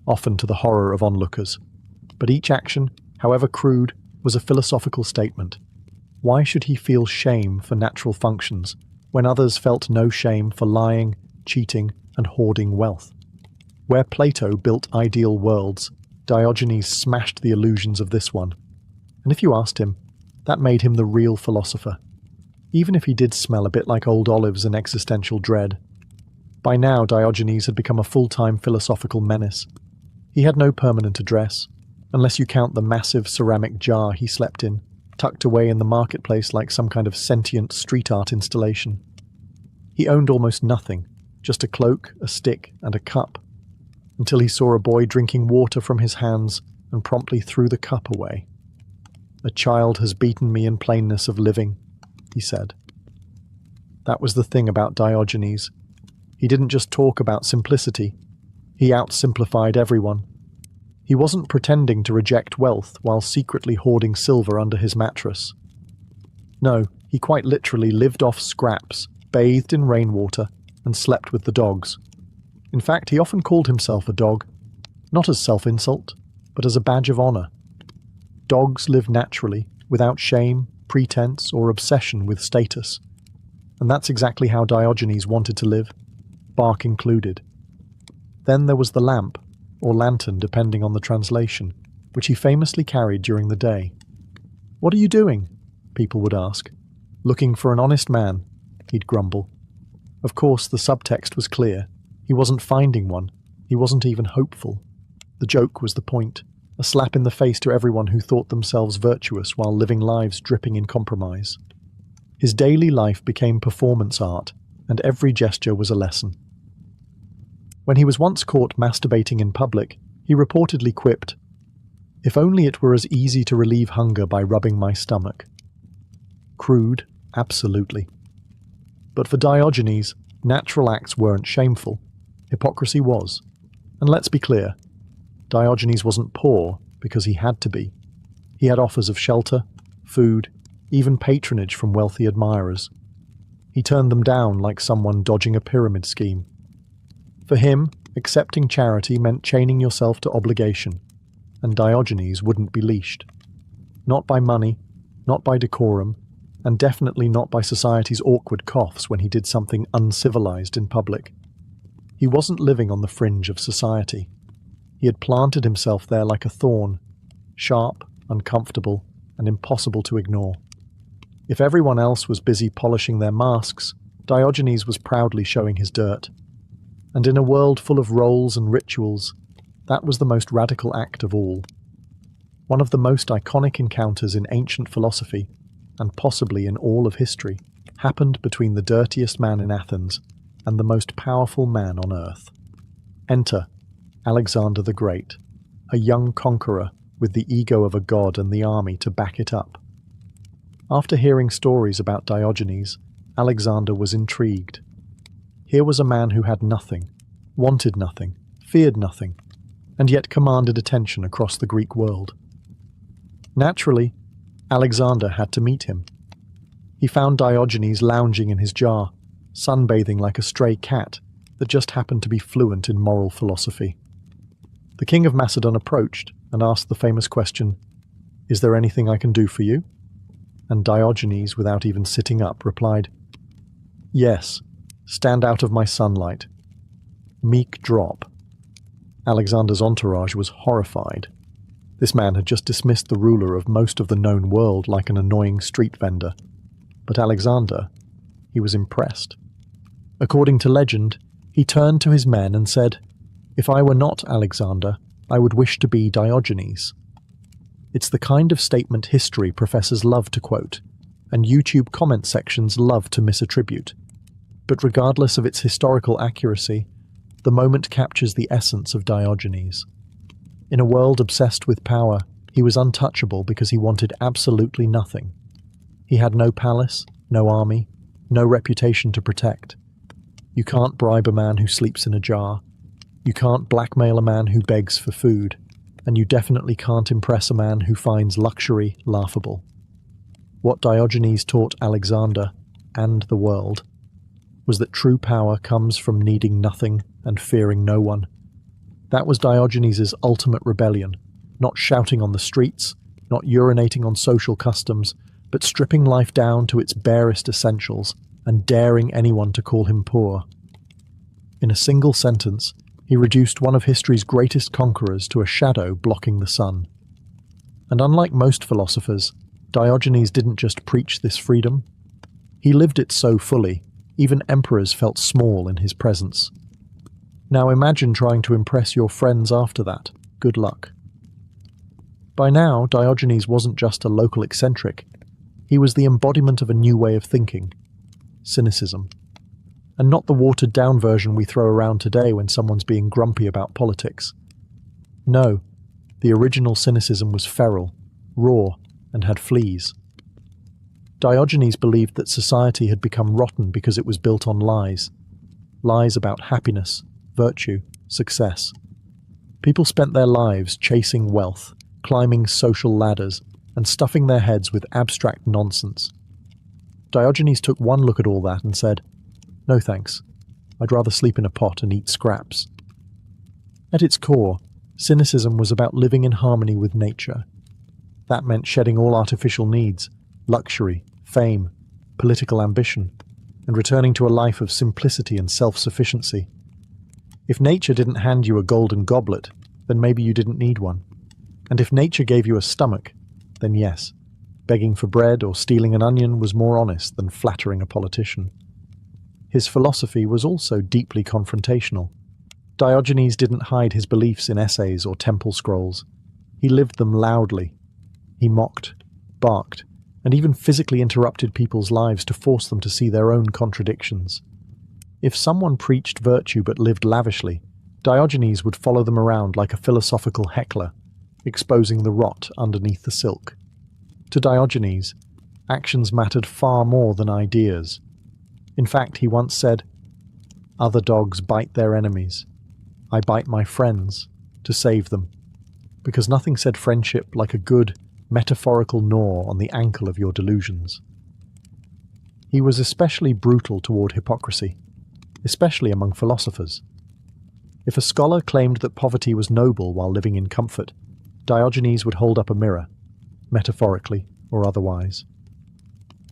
often to the horror of onlookers. But each action, however crude, was a philosophical statement. Why should he feel shame for natural functions when others felt no shame for lying, cheating, and hoarding wealth? Where Plato built ideal worlds, Diogenes smashed the illusions of this one. And if you asked him, that made him the real philosopher, even if he did smell a bit like old olives and existential dread. By now, Diogenes had become a full-time philosophical menace. He had no permanent address, unless you count the massive ceramic jar he slept in, tucked away in the marketplace like some kind of sentient street art installation. He owned almost nothing, just a cloak, a stick, and a cup, until he saw a boy drinking water from his hands and promptly threw the cup away. "A child has beaten me in plainness of living," he said. That was the thing about Diogenes. He didn't just talk about simplicity. He outsimplified everyone. He wasn't pretending to reject wealth while secretly hoarding silver under his mattress. No, He quite literally lived off scraps, bathed in rainwater, and slept with the dogs. In fact, he often called himself a dog, not as self-insult, but as a badge of honor. Dogs live naturally, without shame, pretense, or obsession with status. And that's exactly how Diogenes wanted to live, bark included. Then there was the lamp, or lantern depending on the translation, which he famously carried during the day. "What are you doing?" people would ask. "Looking for an honest man," he'd grumble. Of course, the subtext was clear. He wasn't finding one. He wasn't even hopeful. The joke was the point, a slap in the face to everyone who thought themselves virtuous while living lives dripping in compromise. His daily life became performance art, and every gesture was a lesson. When he was once caught masturbating in public, he reportedly quipped, "If only it were as easy to relieve hunger by rubbing my stomach." Crude, absolutely. But for Diogenes, natural acts weren't shameful. Hypocrisy was. And let's be clear, Diogenes wasn't poor because he had to be. He had offers of shelter, food, even patronage from wealthy admirers. He turned them down like someone dodging a pyramid scheme. For him, accepting charity meant chaining yourself to obligation, and Diogenes wouldn't be leashed. Not by money, not by decorum, and definitely not by society's awkward coughs when he did something uncivilized in public. He wasn't living on the fringe of society. He had planted himself there like a thorn, sharp, uncomfortable, and impossible to ignore. If everyone else was busy polishing their masks, Diogenes was proudly showing his dirt. And in a world full of roles and rituals, that was the most radical act of all. One of the most iconic encounters in ancient philosophy, and possibly in all of history, happened between the dirtiest man in Athens and the most powerful man on earth. Enter Alexander the Great, a young conqueror with the ego of a god and the army to back it up. After hearing stories about Diogenes, Alexander was intrigued. Here was a man who had nothing, wanted nothing, feared nothing, and yet commanded attention across the Greek world. Naturally, Alexander had to meet him. He found Diogenes lounging in his jar, sunbathing like a stray cat that just happened to be fluent in moral philosophy. The king of Macedon approached and asked the famous question, "Is there anything I can do for you?" And Diogenes, without even sitting up, replied, "Yes, stand out of my sunlight." Meek drop. Alexander's entourage was horrified. This man had just dismissed the ruler of most of the known world like an annoying street vendor. But Alexander, he was impressed. According to legend, he turned to his men and said, "If I were not Alexander, I would wish to be Diogenes." It's the kind of statement history professors love to quote, and YouTube comment sections love to misattribute. But regardless of its historical accuracy, the moment captures the essence of Diogenes. In a world obsessed with power, he was untouchable because he wanted absolutely nothing. He had no palace, no army, no reputation to protect. You can't bribe a man who sleeps in a jar. You can't blackmail a man who begs for food. And you definitely can't impress a man who finds luxury laughable. What Diogenes taught Alexander, and the world, was that true power comes from needing nothing and fearing no one. That was Diogenes' ultimate rebellion, not shouting on the streets, not urinating on social customs, but stripping life down to its barest essentials and daring anyone to call him poor. In a single sentence, he reduced one of history's greatest conquerors to a shadow blocking the sun. And unlike most philosophers, Diogenes didn't just preach this freedom. He lived it so fully, even emperors felt small in his presence. Now imagine trying to impress your friends after that. Good luck. By now, Diogenes wasn't just a local eccentric. He was the embodiment of a new way of thinking. Cynicism. And not the watered-down version we throw around today when someone's being grumpy about politics. No, the original cynicism was feral, raw, and had fleas. Diogenes believed that society had become rotten because it was built on lies. Lies about happiness, virtue, success. People spent their lives chasing wealth, climbing social ladders, and stuffing their heads with abstract nonsense. Diogenes took one look at all that and said, "No thanks. I'd rather sleep in a pot and eat scraps." At its core, cynicism was about living in harmony with nature. That meant shedding all artificial needs, luxury, fame, political ambition, and returning to a life of simplicity and self-sufficiency. If nature didn't hand you a golden goblet, then maybe you didn't need one. And if nature gave you a stomach, then yes, begging for bread or stealing an onion was more honest than flattering a politician. His philosophy was also deeply confrontational. Diogenes didn't hide his beliefs in essays or temple scrolls. He lived them loudly. He mocked, barked, and even physically interrupted people's lives to force them to see their own contradictions. If someone preached virtue but lived lavishly, Diogenes would follow them around like a philosophical heckler, exposing the rot underneath the silk. To Diogenes, actions mattered far more than ideas. In fact, he once said, "Other dogs bite their enemies. I bite my friends to save them," because nothing said friendship like a good, metaphorical gnaw on the ankle of your delusions. He was especially brutal toward hypocrisy, especially among philosophers. If a scholar claimed that poverty was noble while living in comfort, Diogenes would hold up a mirror, metaphorically or otherwise.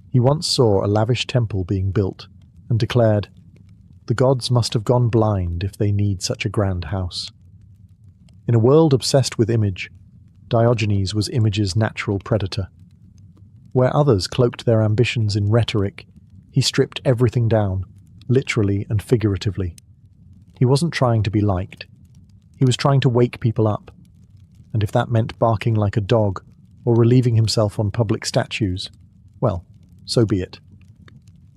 He once saw a lavish temple being built and declared, "The gods must have gone blind if they need such a grand house." In a world obsessed with image, Diogenes was image's natural predator. Where others cloaked their ambitions in rhetoric, he stripped everything down, literally and figuratively. He wasn't trying to be liked. He was trying to wake people up. And if that meant barking like a dog or relieving himself on public statues, well, so be it.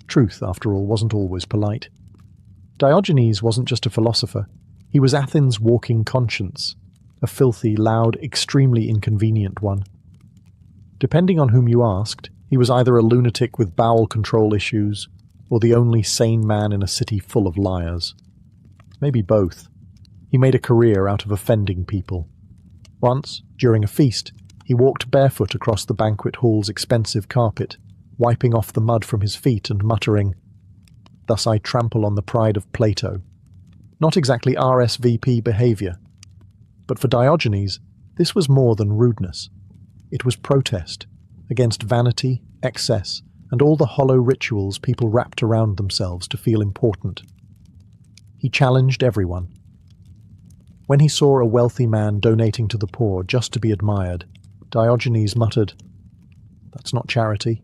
Truth, after all, wasn't always polite. Diogenes wasn't just a philosopher. He was Athens' walking conscience, a filthy, loud, extremely inconvenient one. Depending on whom you asked, he was either a lunatic with bowel control issues or the only sane man in a city full of liars. Maybe both. He made a career out of offending people. Once, during a feast, he walked barefoot across the banquet hall's expensive carpet, wiping off the mud from his feet and muttering, "Thus I trample on the pride of Plato." Not exactly RSVP behavior. But for Diogenes, this was more than rudeness. It was protest against vanity, excess, and all the hollow rituals people wrapped around themselves to feel important. He challenged everyone. When he saw a wealthy man donating to the poor just to be admired, Diogenes muttered, "That's not charity,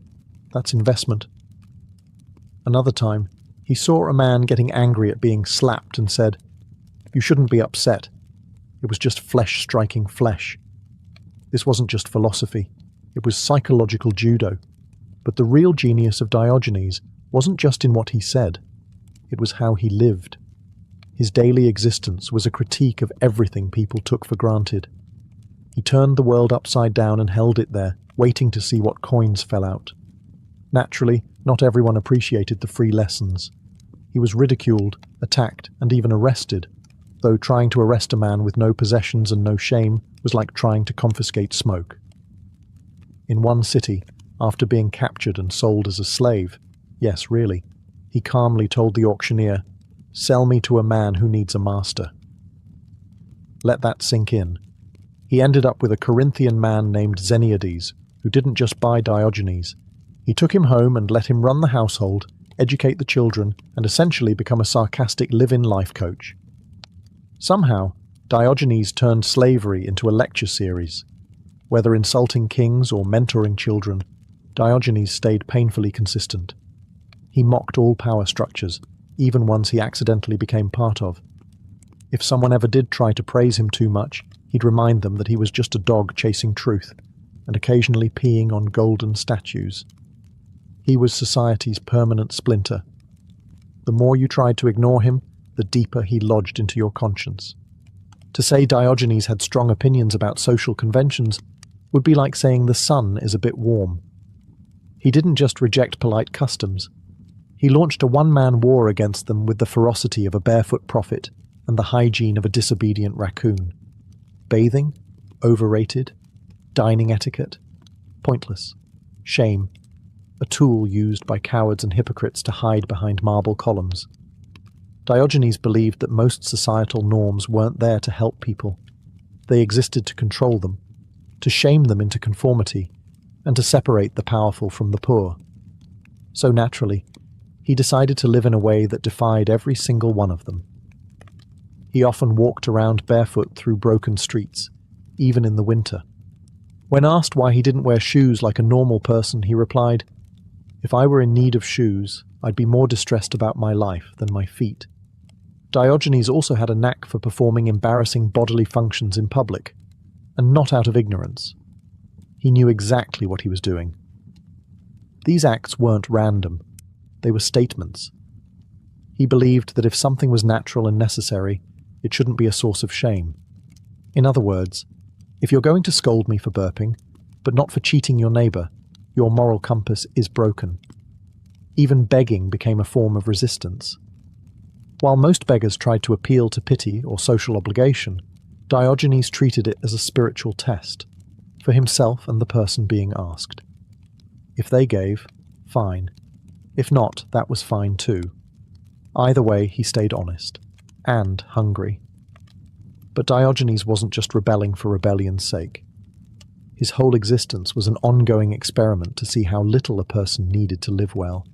that's investment." Another time, he saw a man getting angry at being slapped and said, "You shouldn't be upset. It was just flesh striking flesh." This wasn't just philosophy, it was psychological judo. But the real genius of Diogenes wasn't just in what he said, it was how he lived. His daily existence was a critique of everything people took for granted. He turned the world upside down and held it there, waiting to see what coins fell out. Naturally, not everyone appreciated the free lessons. He was ridiculed, attacked, and even arrested, though trying to arrest a man with no possessions and no shame was like trying to confiscate smoke. In one city, after being captured and sold as a slave, yes, really, he calmly told the auctioneer, "Sell me to a man who needs a master." Let that sink in. He ended up with a Corinthian man named Xeniades, who didn't just buy Diogenes. He took him home and let him run the household, educate the children, and essentially become a sarcastic live-in life coach. Somehow, Diogenes turned slavery into a lecture series. Whether insulting kings or mentoring children, Diogenes stayed painfully consistent. He mocked all power structures, even ones he accidentally became part of. If someone ever did try to praise him too much, he'd remind them that he was just a dog chasing truth, and occasionally peeing on golden statues. He was society's permanent splinter. The more you tried to ignore him, the deeper he lodged into your conscience. To say Diogenes had strong opinions about social conventions would be like saying the sun is a bit warm. He didn't just reject polite customs. He launched a one-man war against them with the ferocity of a barefoot prophet and the hygiene of a disobedient raccoon. Bathing? Overrated. Dining etiquette? Pointless. Shame. a tool used by cowards and hypocrites to hide behind marble columns. Diogenes believed that most societal norms weren't there to help people. They existed to control them, to shame them into conformity, and to separate the powerful from the poor. So naturally, he decided to live in a way that defied every single one of them. He often walked around barefoot through broken streets, even in the winter. When asked why he didn't wear shoes like a normal person, he replied, "If I were in need of shoes, I'd be more distressed about my life than my feet." Diogenes also had a knack for performing embarrassing bodily functions in public, and not out of ignorance. He knew exactly what he was doing. These acts weren't random, they were statements. He believed that if something was natural and necessary, it shouldn't be a source of shame. In other words, if you're going to scold me for burping, but not for cheating your neighbour, your moral compass is broken. Even begging became a form of resistance. While most beggars tried to appeal to pity or social obligation, Diogenes treated it as a spiritual test, for himself and the person being asked. If they gave, fine. If not, that was fine too. Either way, he stayed honest, and hungry. But Diogenes wasn't just rebelling for rebellion's sake. His whole existence was an ongoing experiment to see how little a person needed to live well.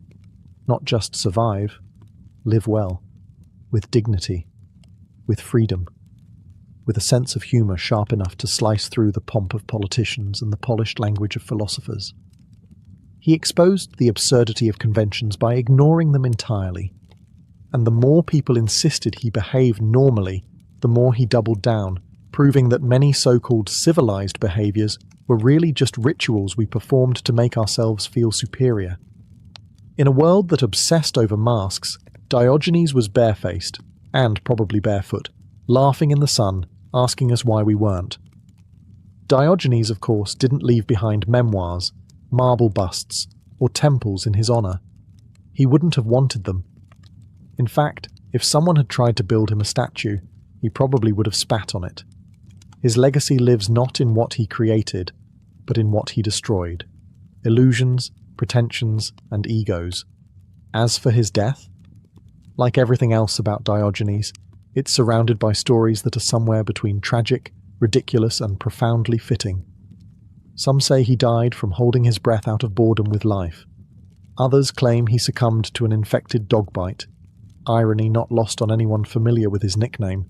Not just survive, live well, with dignity, with freedom, with a sense of humour sharp enough to slice through the pomp of politicians and the polished language of philosophers. He exposed the absurdity of conventions by ignoring them entirely, and the more people insisted he behave normally, the more he doubled down, proving that many so-called civilized behaviours were really just rituals we performed to make ourselves feel superior. In a world that obsessed over masks, Diogenes was barefaced, and probably barefoot, laughing in the sun, asking us why we weren't. Diogenes, of course, didn't leave behind memoirs, marble busts, or temples in his honour. He wouldn't have wanted them. In fact, if someone had tried to build him a statue, he probably would have spat on it. His legacy lives not in what he created, but in what he destroyed. Illusions, pretensions, and egos. As for his death, like everything else about Diogenes, it's surrounded by stories that are somewhere between tragic, ridiculous, and profoundly fitting. Some say he died from holding his breath out of boredom with life. Others claim he succumbed to an infected dog bite, irony not lost on anyone familiar with his nickname.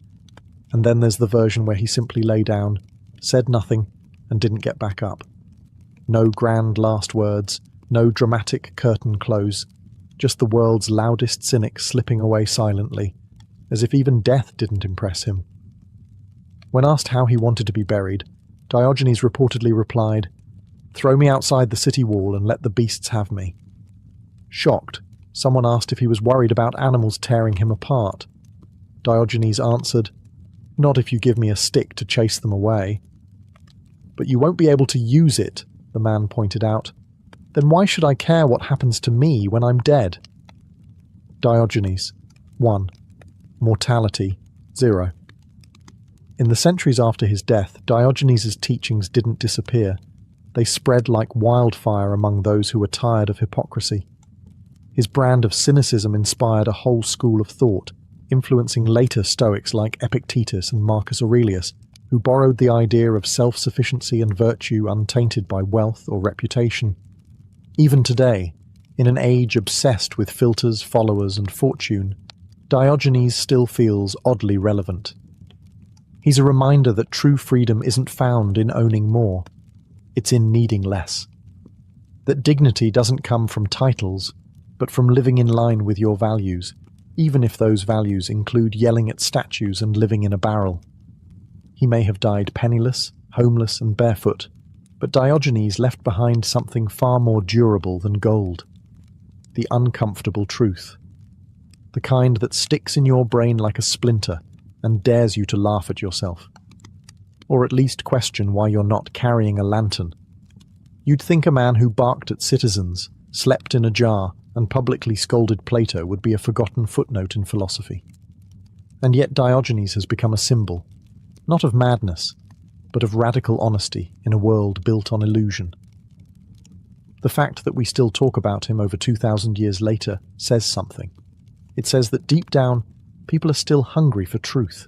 And then there's the version where he simply lay down, said nothing, and didn't get back up. No grand last words, no dramatic curtain close, just the world's loudest cynic slipping away silently, as if even death didn't impress him. When asked how he wanted to be buried, Diogenes reportedly replied, "Throw me outside the city wall and let the beasts have me." Shocked, someone asked if he was worried about animals tearing him apart. Diogenes answered, "Not if you give me a stick to chase them away." "But you won't be able to use it," the man pointed out. "Then why should I care what happens to me when I'm dead?" Diogenes. 1. Mortality. 0. In the centuries after his death, Diogenes' teachings didn't disappear. They spread like wildfire among those who were tired of hypocrisy. His brand of cynicism inspired a whole school of thought, influencing later Stoics like Epictetus and Marcus Aurelius, who borrowed the idea of self-sufficiency and virtue untainted by wealth or reputation. Even today, in an age obsessed with filters, followers, and fortune, Diogenes still feels oddly relevant. He's a reminder that true freedom isn't found in owning more, it's in needing less. That dignity doesn't come from titles, but from living in line with your values, even if those values include yelling at statues and living in a barrel. He may have died penniless, homeless, and barefoot, but Diogenes left behind something far more durable than gold. The uncomfortable truth. The kind that sticks in your brain like a splinter and dares you to laugh at yourself. Or at least question why you're not carrying a lantern. You'd think a man who barked at citizens, slept in a jar, and publicly scolded Plato would be a forgotten footnote in philosophy. And yet Diogenes has become a symbol, not of madness, but of radical honesty in a world built on illusion. The fact that we still talk about him over 2,000 years later says something. It says that deep down, people are still hungry for truth,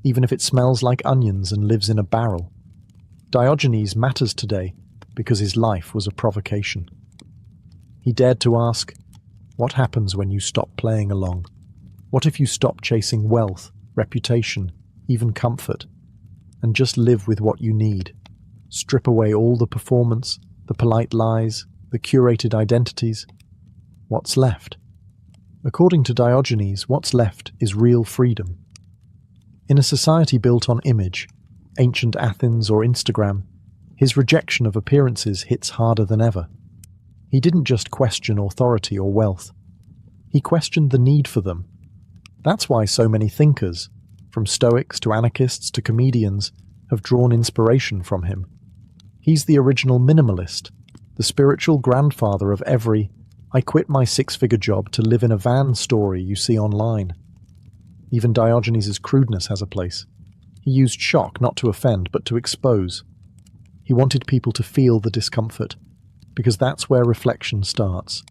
even if it smells like onions and lives in a barrel. Diogenes matters today because his life was a provocation. He dared to ask, what happens when you stop playing along? What if you stop chasing wealth, reputation, even comfort, and just live with what you need? Strip away all the performance, the polite lies, the curated identities. What's left? According to Diogenes, what's left is real freedom. In a society built on image, ancient Athens or Instagram, his rejection of appearances hits harder than ever. He didn't just question authority or wealth. He questioned the need for them. That's why so many thinkers, from Stoics to anarchists to comedians, have drawn inspiration from him. He's the original minimalist, the spiritual grandfather of every "I quit my six-figure job to live in a van" story you see online. Even Diogenes' crudeness has a place. He used shock not to offend, but to expose. He wanted people to feel the discomfort, because that's where reflection starts.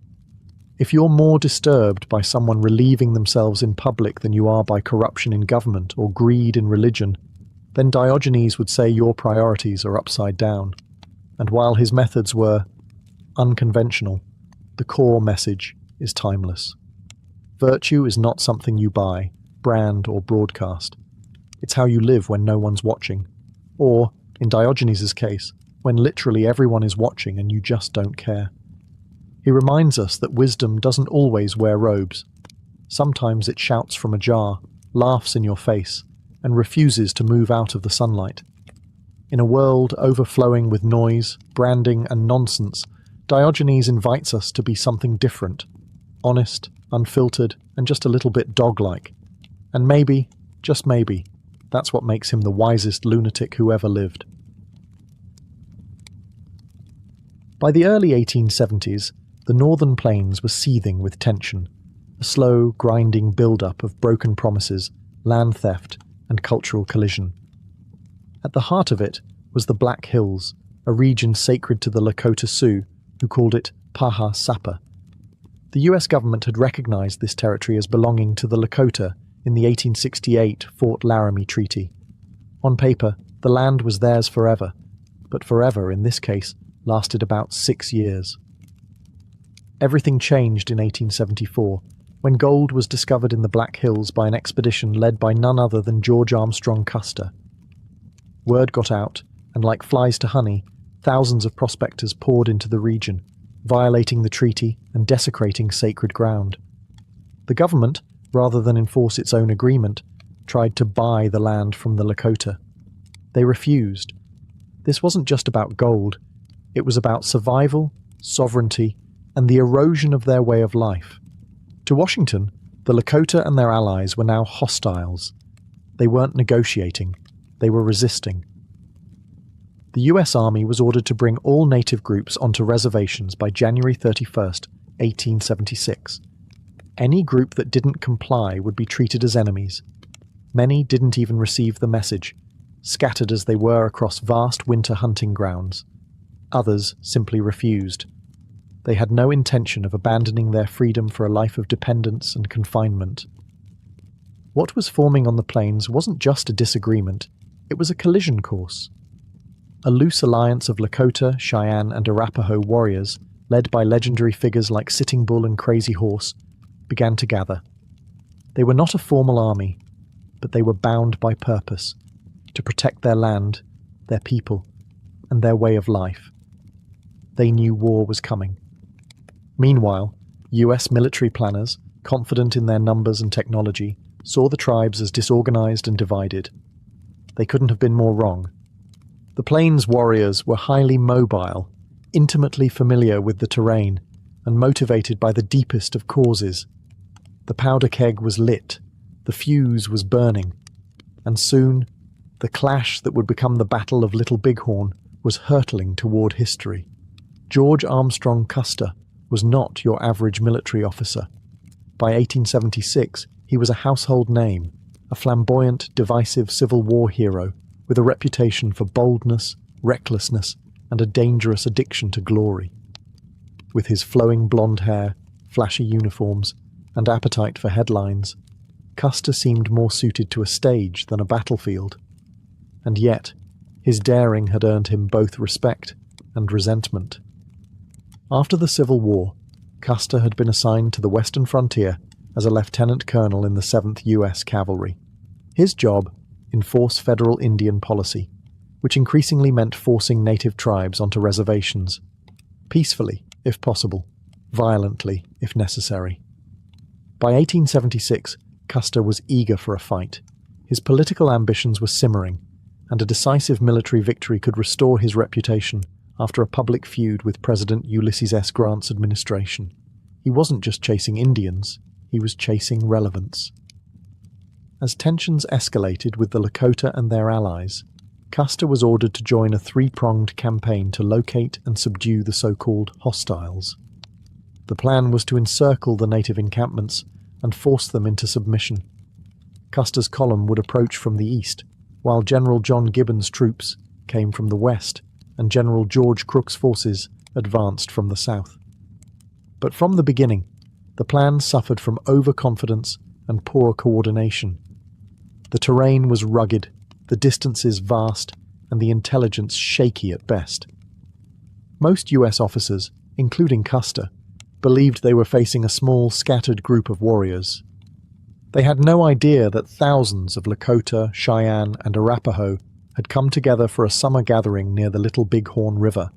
If you're more disturbed by someone relieving themselves in public than you are by corruption in government or greed in religion, then Diogenes would say your priorities are upside down. And while his methods were unconventional, the core message is timeless. Virtue is not something you buy, brand, or broadcast. It's how you live when no one's watching. Or, in Diogenes' case, when literally everyone is watching and you just don't care. He reminds us that wisdom doesn't always wear robes. Sometimes it shouts from a jar, laughs in your face, and refuses to move out of the sunlight. In a world overflowing with noise, branding, and nonsense, Diogenes invites us to be something different, honest, unfiltered, and just a little bit dog-like. And maybe, just maybe, that's what makes him the wisest lunatic who ever lived. By the early 1870s, the northern plains were seething with tension, a slow, grinding build-up of broken promises, land theft, and cultural collision. At the heart of it was the Black Hills, a region sacred to the Lakota Sioux, who called it Paha Sapa. The US government had recognized this territory as belonging to the Lakota in the 1868 Fort Laramie Treaty. On paper, the land was theirs forever, but forever, in this case, lasted about 6 years. Everything changed in 1874, when gold was discovered in the Black Hills by an expedition led by none other than George Armstrong Custer. Word got out, and like flies to honey, thousands of prospectors poured into the region, violating the treaty and desecrating sacred ground. The government, rather than enforce its own agreement, tried to buy the land from the Lakota. They refused. This wasn't just about gold. It was about survival, sovereignty, and the erosion of their way of life. To Washington, the Lakota and their allies were now hostiles. They weren't negotiating. They were resisting. The US Army was ordered to bring all native groups onto reservations by January 31st, 1876. Any group that didn't comply would be treated as enemies. Many didn't even receive the message, scattered as they were across vast winter hunting grounds. Others simply refused. They had no intention of abandoning their freedom for a life of dependence and confinement. What was forming on the plains wasn't just a disagreement, it was a collision course. A loose alliance of Lakota, Cheyenne, and Arapaho warriors, led by legendary figures like Sitting Bull and Crazy Horse, began to gather. They were not a formal army, but they were bound by purpose, to protect their land, their people, and their way of life. They knew war was coming. Meanwhile, US military planners, confident in their numbers and technology, saw the tribes as disorganized and divided. They couldn't have been more wrong. The Plains warriors were highly mobile, intimately familiar with the terrain, and motivated by the deepest of causes. The powder keg was lit, the fuse was burning, and soon, the clash that would become the Battle of Little Bighorn was hurtling toward history. George Armstrong Custer was not your average military officer. By 1876, he was a household name, a flamboyant, divisive Civil War hero with a reputation for boldness, recklessness, and a dangerous addiction to glory. With his flowing blonde hair, flashy uniforms, and appetite for headlines, Custer seemed more suited to a stage than a battlefield. And yet, his daring had earned him both respect and resentment. After the Civil War, Custer had been assigned to the western frontier as a lieutenant colonel in the 7th U.S. Cavalry. His job, enforce federal Indian policy, which increasingly meant forcing native tribes onto reservations, peacefully, if possible, violently, if necessary. By 1876, Custer was eager for a fight. His political ambitions were simmering, and a decisive military victory could restore his reputation after a public feud with President Ulysses S. Grant's administration. He wasn't just chasing Indians, he was chasing relevance. As tensions escalated with the Lakota and their allies, Custer was ordered to join a three-pronged campaign to locate and subdue the so-called hostiles. The plan was to encircle the native encampments and force them into submission. Custer's column would approach from the east, while General John Gibbon's troops came from the west and General George Crook's forces advanced from the south. But from the beginning, the plan suffered from overconfidence and poor coordination. The terrain was rugged, the distances vast, and the intelligence shaky at best. Most US officers, including Custer, believed they were facing a small, scattered group of warriors. They had no idea that thousands of Lakota, Cheyenne, and Arapaho had come together for a summer gathering near the Little Bighorn River,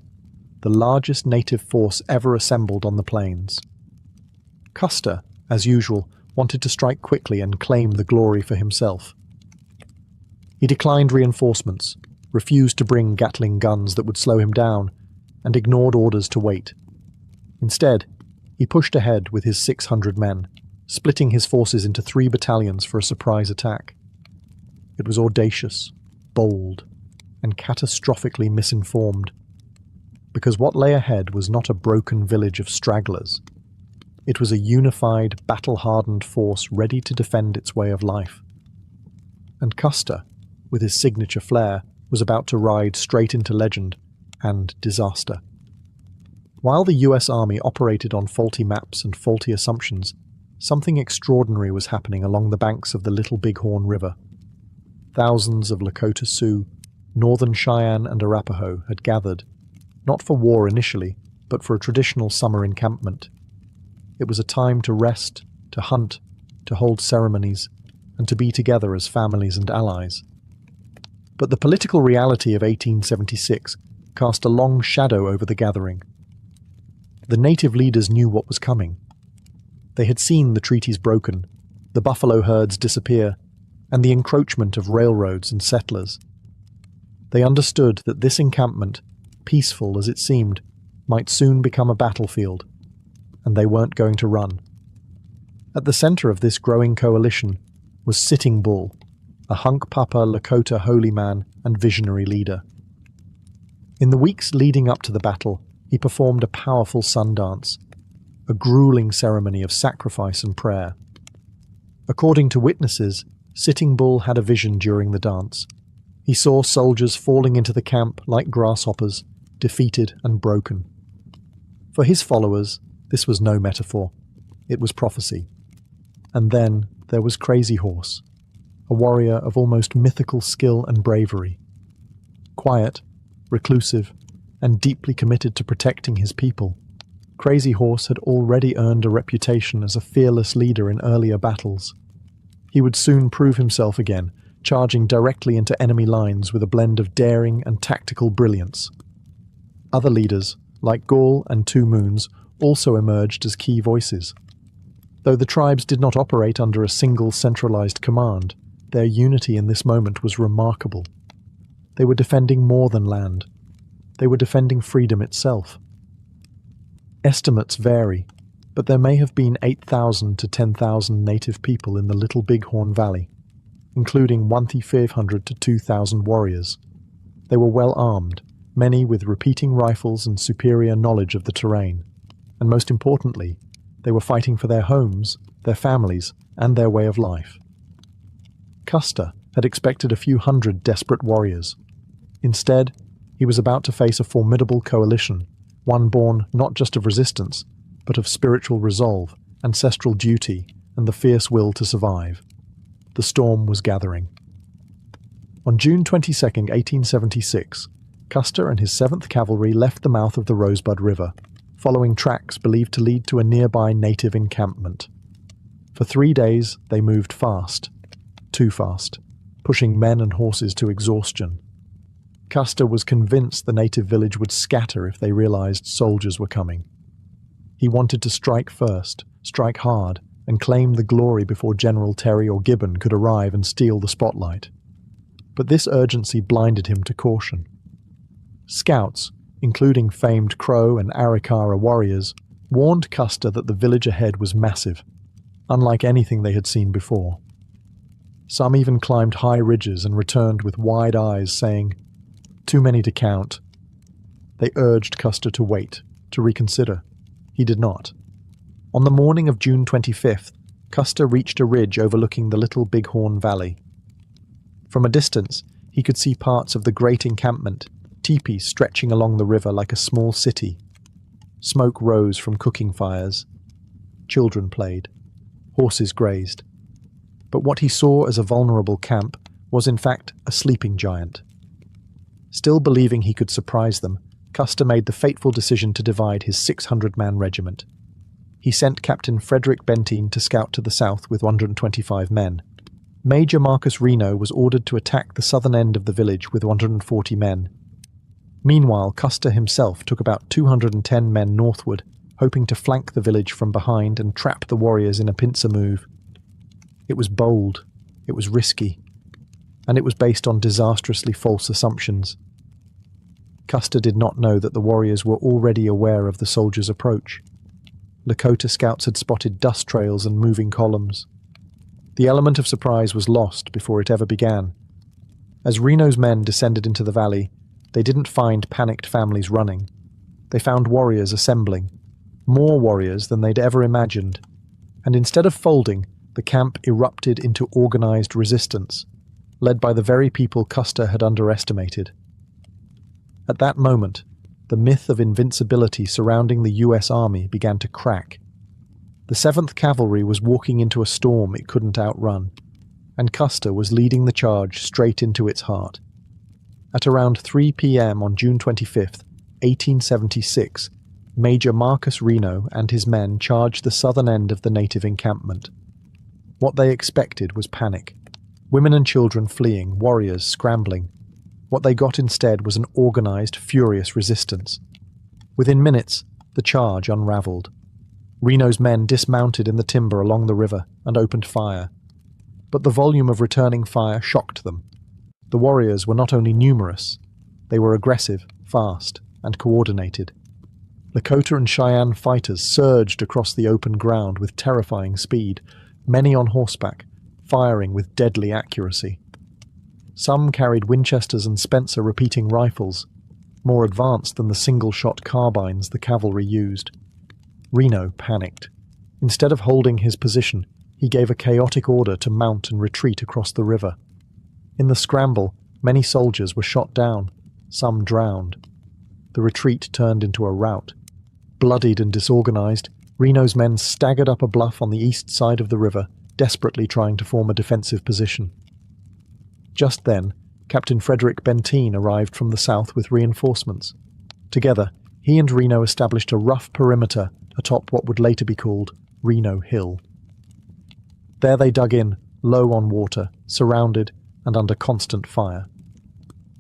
the largest native force ever assembled on the plains. Custer, as usual, wanted to strike quickly and claim the glory for himself. He declined reinforcements, refused to bring Gatling guns that would slow him down, and ignored orders to wait. Instead, he pushed ahead with his 600 men, splitting his forces into 3 battalions for a surprise attack. It was audacious, bold, and catastrophically misinformed, because what lay ahead was not a broken village of stragglers. It was a unified, battle-hardened force ready to defend its way of life. And Custer, with his signature flair, was about to ride straight into legend and disaster. While the US Army operated on faulty maps and faulty assumptions, something extraordinary was happening along the banks of the Little Bighorn River. Thousands of Lakota Sioux, Northern Cheyenne and Arapaho had gathered, not for war initially, but for a traditional summer encampment. It was a time to rest, to hunt, to hold ceremonies, and to be together as families and allies. But the political reality of 1876 cast a long shadow over the gathering. The native leaders knew what was coming. They had seen the treaties broken, the buffalo herds disappear, and the encroachment of railroads and settlers. They understood that this encampment, peaceful as it seemed, might soon become a battlefield, and they weren't going to run. At the center of this growing coalition was Sitting Bull, a Hunkpapa Lakota holy man and visionary leader. In the weeks leading up to the battle, he performed a powerful sun dance, a grueling ceremony of sacrifice and prayer. According to witnesses, Sitting Bull had a vision during the dance. He saw soldiers falling into the camp like grasshoppers, defeated and broken. For his followers, this was no metaphor. It was prophecy. And then there was Crazy Horse, a warrior of almost mythical skill and bravery. Quiet, reclusive, and deeply committed to protecting his people, Crazy Horse had already earned a reputation as a fearless leader in earlier battles. He would soon prove himself again, charging directly into enemy lines with a blend of daring and tactical brilliance. Other leaders, like Gall and Two Moons, also emerged as key voices. Though the tribes did not operate under a single centralized command, their unity in this moment was remarkable. They were defending more than land. They were defending freedom itself. Estimates vary, but there may have been 8,000 to 10,000 native people in the Little Bighorn Valley, including 1,500 to 2,000 warriors. They were well armed, many with repeating rifles and superior knowledge of the terrain. And most importantly, they were fighting for their homes, their families, and their way of life. Custer had expected a few hundred desperate warriors. Instead, he was about to face a formidable coalition, one born not just of resistance, but of spiritual resolve, ancestral duty, and the fierce will to survive. The storm was gathering. On June 22, 1876, Custer and his 7th Cavalry left the mouth of the Rosebud River, following tracks believed to lead to a nearby native encampment. For 3 days, they moved fast, too fast, pushing men and horses to exhaustion. Custer was convinced the native village would scatter if they realized soldiers were coming. He wanted to strike first, strike hard, and claim the glory before General Terry or Gibbon could arrive and steal the spotlight. But this urgency blinded him to caution. Scouts, including famed Crow and Arikara warriors, warned Custer that the village ahead was massive, unlike anything they had seen before. Some even climbed high ridges and returned with wide eyes, saying, "Too many to count." They urged Custer to wait, to reconsider. He did not. On the morning of June 25th, Custer reached a ridge overlooking the Little Bighorn Valley. From a distance, he could see parts of the great encampment, teepees stretching along the river like a small city. Smoke rose from cooking fires. Children played. Horses grazed. But what he saw as a vulnerable camp was in fact a sleeping giant. Still believing he could surprise them, Custer made the fateful decision to divide his 600-man regiment. He sent Captain Frederick Benteen to scout to the south with 125 men. Major Marcus Reno was ordered to attack the southern end of the village with 140 men. Meanwhile, Custer himself took about 210 men northward, hoping to flank the village from behind and trap the warriors in a pincer move. It was bold, it was risky, and it was based on disastrously false assumptions. Custer did not know that the warriors were already aware of the soldiers' approach. Lakota scouts had spotted dust trails and moving columns. The element of surprise was lost before it ever began. As Reno's men descended into the valley, they didn't find panicked families running. They found warriors assembling, more warriors than they'd ever imagined, and instead of folding, the camp erupted into organized resistance, led by the very people Custer had underestimated. At that moment, the myth of invincibility surrounding the U.S. Army began to crack. The 7th Cavalry was walking into a storm it couldn't outrun, and Custer was leading the charge straight into its heart. At around 3 p.m. on June 25, 1876, Major Marcus Reno and his men charged the southern end of the native encampment. What they expected was panic. Women and children fleeing, warriors scrambling. What they got instead was an organized, furious resistance. Within minutes, the charge unraveled. Reno's men dismounted in the timber along the river and opened fire. But the volume of returning fire shocked them. The warriors were not only numerous, they were aggressive, fast, and coordinated. Lakota and Cheyenne fighters surged across the open ground with terrifying speed, many on horseback, firing with deadly accuracy. Some carried Winchesters and Spencer repeating rifles, more advanced than the single-shot carbines the cavalry used. Reno panicked. Instead of holding his position, he gave a chaotic order to mount and retreat across the river. In the scramble, many soldiers were shot down, some drowned. The retreat turned into a rout. Bloodied and disorganized, Reno's men staggered up a bluff on the east side of the river, desperately trying to form a defensive position. Just then, Captain Frederick Benteen arrived from the south with reinforcements. Together, he and Reno established a rough perimeter atop what would later be called Reno Hill. There they dug in, low on water, surrounded and under constant fire.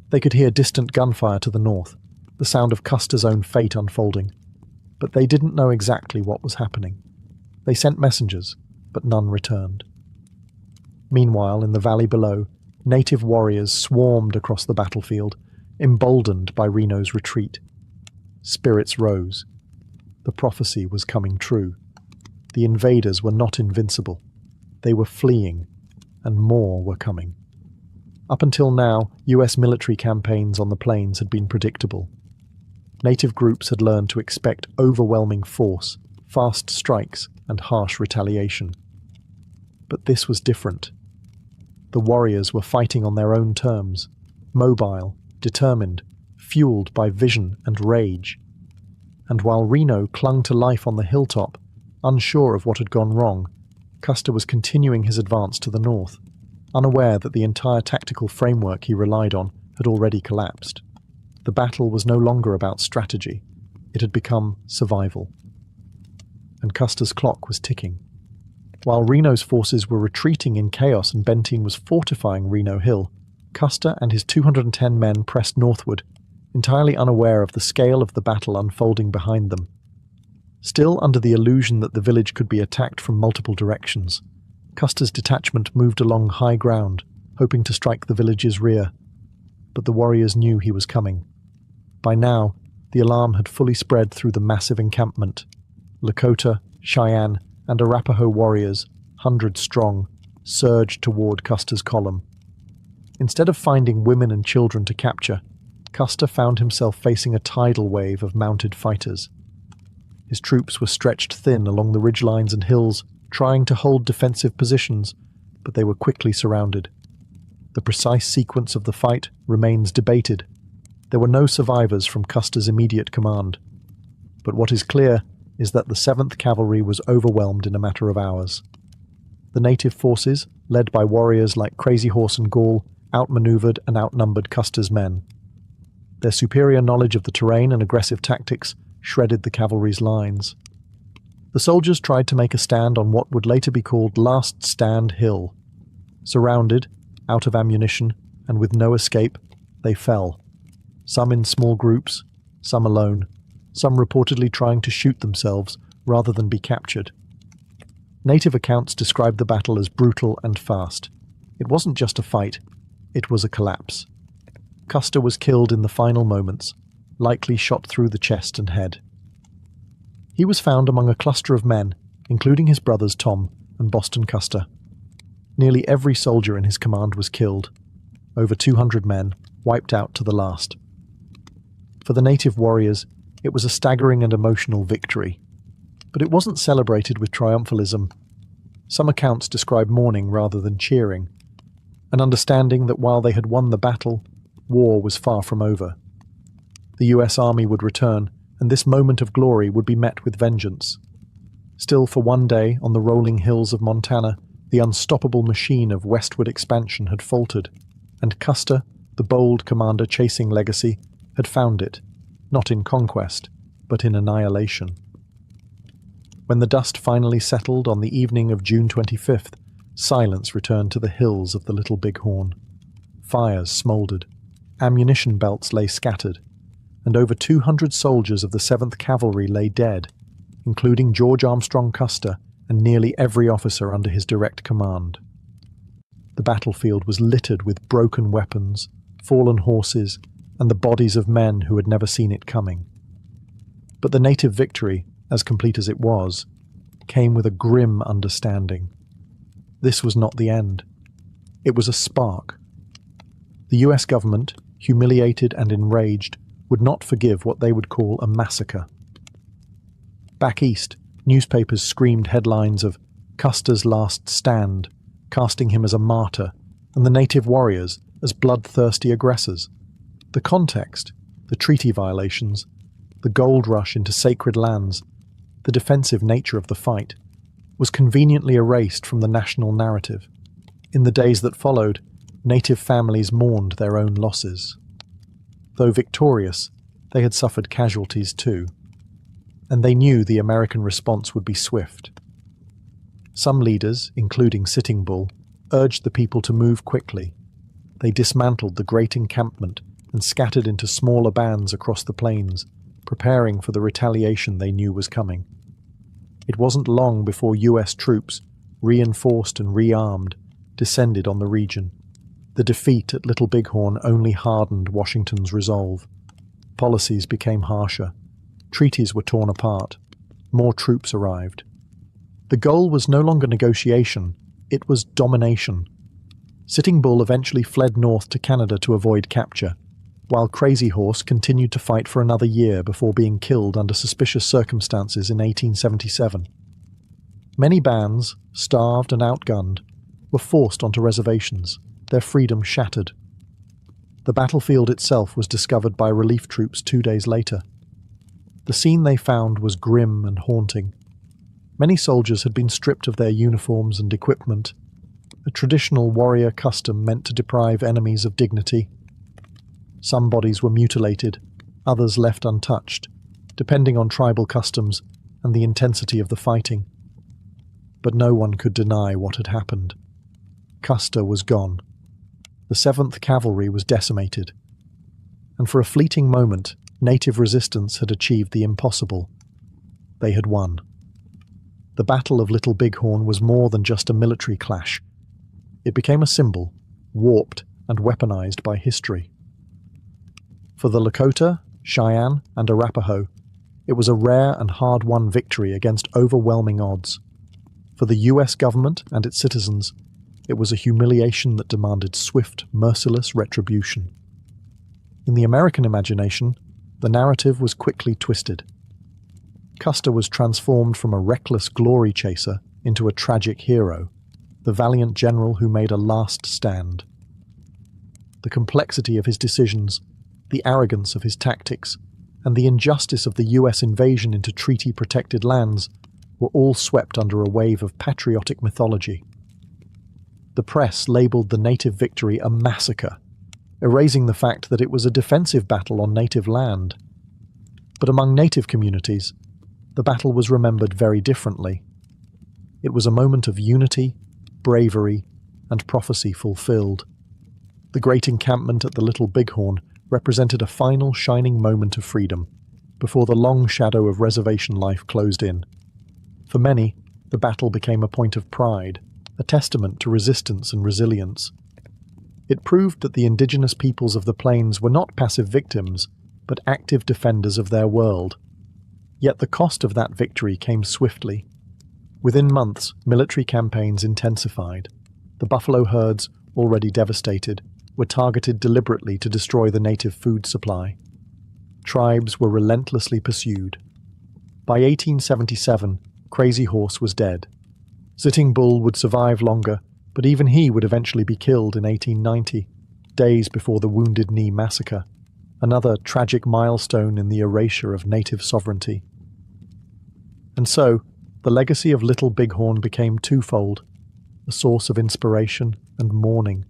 They could hear distant gunfire to the north, the sound of Custer's own fate unfolding, but they didn't know exactly what was happening. They sent messengers, but none returned. Meanwhile, in the valley below, native warriors swarmed across the battlefield, emboldened by Reno's retreat. Spirits rose. The prophecy was coming true. The invaders were not invincible. They were fleeing, and more were coming. Up until now, US military campaigns on the plains had been predictable. Native groups had learned to expect overwhelming force, fast strikes, and harsh retaliation. But this was different. The warriors were fighting on their own terms, mobile, determined, fueled by vision and rage. and while Reno clung to life on the hilltop, unsure of what had gone wrong, Custer was continuing his advance to the north, unaware that the entire tactical framework he relied on had already collapsed. The battle was no longer about strategy. It had become survival. And Custer's clock was ticking. While Reno's forces were retreating in chaos and Benteen was fortifying Reno Hill, Custer and his 210 men pressed northward, entirely unaware of the scale of the battle unfolding behind them. Still under the illusion that the village could be attacked from multiple directions, Custer's detachment moved along high ground, hoping to strike the village's rear. But the warriors knew he was coming. By now, the alarm had fully spread through the massive encampment. Lakota, Cheyenne, and Arapaho warriors, hundreds strong, surged toward Custer's column. Instead of finding women and children to capture, Custer found himself facing a tidal wave of mounted fighters. His troops were stretched thin along the ridgelines and hills, trying to hold defensive positions, but they were quickly surrounded. The precise sequence of the fight remains debated. There were no survivors from Custer's immediate command. But what is clear is that the 7th Cavalry was overwhelmed in a matter of hours. The native forces, led by warriors like Crazy Horse and Gall, outmaneuvered and outnumbered Custer's men. Their superior knowledge of the terrain and aggressive tactics shredded the cavalry's lines. The soldiers tried to make a stand on what would later be called Last Stand Hill. Surrounded, out of ammunition, and with no escape, they fell. Some in small groups, some alone, some reportedly trying to shoot themselves rather than be captured. Native accounts described the battle as brutal and fast. It wasn't just a fight, it was a collapse. Custer was killed in the final moments, likely shot through the chest and head. He was found among a cluster of men, including his brothers Tom and Boston Custer. Nearly every soldier in his command was killed. Over 200 men, wiped out to the last. For the native warriors, it was a staggering and emotional victory. But it wasn't celebrated with triumphalism. Some accounts describe mourning rather than cheering, an understanding that while they had won the battle, war was far from over. The US Army would return, and this moment of glory would be met with vengeance. Still, for one day, on the rolling hills of Montana, the unstoppable machine of westward expansion had faltered, and Custer, the bold commander chasing legacy, had found it, not in conquest, but in annihilation. When the dust finally settled on the evening of June 25th, silence returned to the hills of the Little Bighorn. Fires smoldered, ammunition belts lay scattered, and over 200 soldiers of the 7th Cavalry lay dead, including George Armstrong Custer and nearly every officer under his direct command. The battlefield was littered with broken weapons, fallen horses, and the bodies of men who had never seen it coming. But the native victory, as complete as it was, came with a grim understanding. This was not the end. It was a spark. The US government, humiliated and enraged, would not forgive what they would call a massacre. Back east, newspapers screamed headlines of Custer's last stand, casting him as a martyr, and the native warriors as bloodthirsty aggressors. The context, the treaty violations, the gold rush into sacred lands, the defensive nature of the fight, was conveniently erased from the national narrative. In the days that followed, native families mourned their own losses. Though victorious, they had suffered casualties too, and they knew the American response would be swift. Some leaders, including Sitting Bull, urged the people to move quickly. They dismantled the great encampment and scattered into smaller bands across the plains, preparing for the retaliation they knew was coming. It wasn't long before US troops, reinforced and rearmed, descended on the region. The defeat at Little Bighorn only hardened Washington's resolve. Policies became harsher. Treaties were torn apart. More troops arrived. The goal was no longer negotiation, it was domination. Sitting Bull eventually fled north to Canada to avoid capture, while Crazy Horse continued to fight for another year before being killed under suspicious circumstances in 1877. Many bands, starved and outgunned, were forced onto reservations, their freedom shattered. The battlefield itself was discovered by relief troops 2 days later. The scene they found was grim and haunting. Many soldiers had been stripped of their uniforms and equipment, a traditional warrior custom meant to deprive enemies of dignity. Some bodies were mutilated, others left untouched, depending on tribal customs and the intensity of the fighting. But no one could deny what had happened. Custer was gone. The 7th Cavalry was decimated. And for a fleeting moment, native resistance had achieved the impossible. They had won. The Battle of Little Bighorn was more than just a military clash. It became a symbol, warped and weaponized by history. For the Lakota, Cheyenne, and Arapaho, it was a rare and hard-won victory against overwhelming odds. For the US government and its citizens, it was a humiliation that demanded swift, merciless retribution. In the American imagination, the narrative was quickly twisted. Custer was transformed from a reckless glory chaser into a tragic hero, the valiant general who made a last stand. The complexity of his decisions, the arrogance of his tactics, and the injustice of the US invasion into treaty-protected lands were all swept under a wave of patriotic mythology. The press labelled the native victory a massacre, erasing the fact that it was a defensive battle on native land. But among native communities, the battle was remembered very differently. It was a moment of unity, bravery, and prophecy fulfilled. The great encampment at the Little Bighorn represented a final shining moment of freedom, before the long shadow of reservation life closed in. For many, the battle became a point of pride, a testament to resistance and resilience. It proved that the indigenous peoples of the plains were not passive victims, but active defenders of their world. Yet the cost of that victory came swiftly. Within months, military campaigns intensified. The buffalo herds, already devastated, were targeted deliberately to destroy the native food supply. Tribes were relentlessly pursued. By 1877, Crazy Horse was dead. Sitting Bull would survive longer, but even he would eventually be killed in 1890, days before the Wounded Knee Massacre, another tragic milestone in the erasure of native sovereignty. And so, the legacy of Little Bighorn became twofold, a source of inspiration and mourning.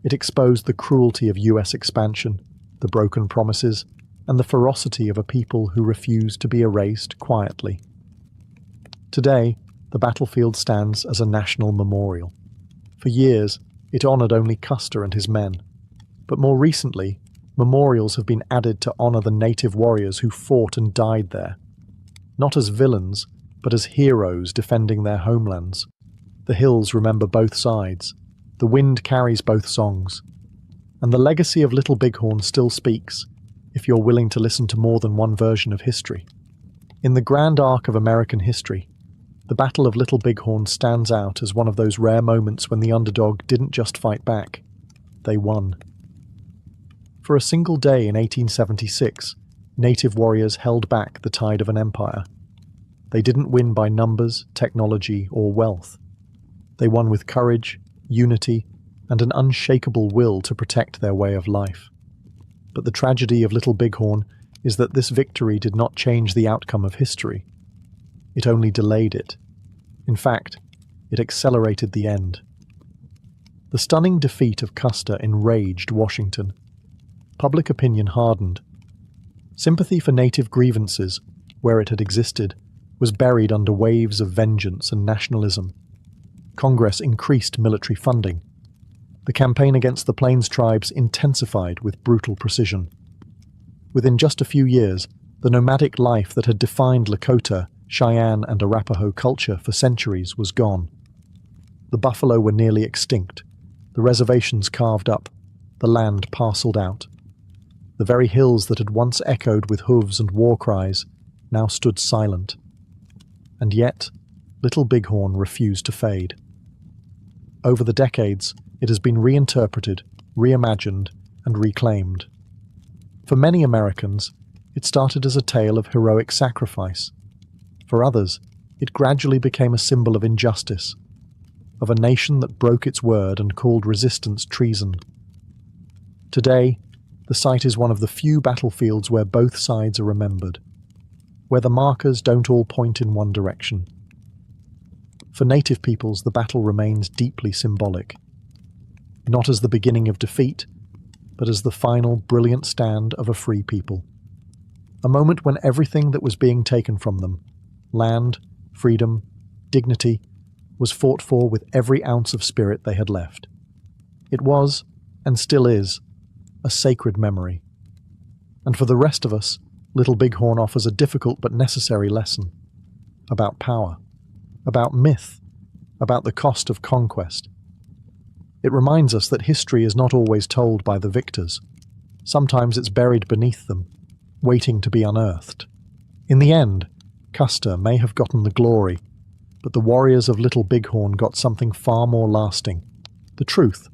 It exposed the cruelty of US expansion, the broken promises, and the ferocity of a people who refused to be erased quietly. Today, the battlefield stands as a national memorial. For years, it honored only Custer and his men. But more recently, memorials have been added to honor the native warriors who fought and died there. Not as villains, but as heroes defending their homelands. The hills remember both sides. The wind carries both songs. And the legacy of Little Bighorn still speaks, if you're willing to listen to more than one version of history. In the grand arc of American history, the Battle of Little Bighorn stands out as one of those rare moments when the underdog didn't just fight back, they won. For a single day in 1876, native warriors held back the tide of an empire. They didn't win by numbers, technology, or wealth. They won with courage, unity, and an unshakable will to protect their way of life. But the tragedy of Little Bighorn is that this victory did not change the outcome of history. It only delayed it. In fact, it accelerated the end. The stunning defeat of Custer enraged Washington. Public opinion hardened. Sympathy for native grievances, where it had existed, was buried under waves of vengeance and nationalism. Congress increased military funding. The campaign against the Plains tribes intensified with brutal precision. Within just a few years, the nomadic life that had defined Lakota, Cheyenne, and Arapaho culture for centuries was gone. The buffalo were nearly extinct, the reservations carved up, the land parceled out. The very hills that had once echoed with hooves and war cries now stood silent. And yet, Little Bighorn refused to fade. Over the decades, it has been reinterpreted, reimagined, and reclaimed. For many Americans, it started as a tale of heroic sacrifice. For others, it gradually became a symbol of injustice, of a nation that broke its word and called resistance treason. Today, the site is one of the few battlefields where both sides are remembered. where the markers don't all point in one direction. For native peoples, the battle remains deeply symbolic, not as the beginning of defeat, but as the final brilliant stand of a free people. A moment when everything that was being taken from them, land, freedom, dignity, was fought for with every ounce of spirit they had left. It was, and still is, a sacred memory. And for the rest of us, Little Bighorn offers a difficult but necessary lesson about power, about myth, about the cost of conquest. It reminds us that history is not always told by the victors. Sometimes it's buried beneath them, waiting to be unearthed. In the end, Custer may have gotten the glory, but the warriors of Little Bighorn got something far more lasting: the truth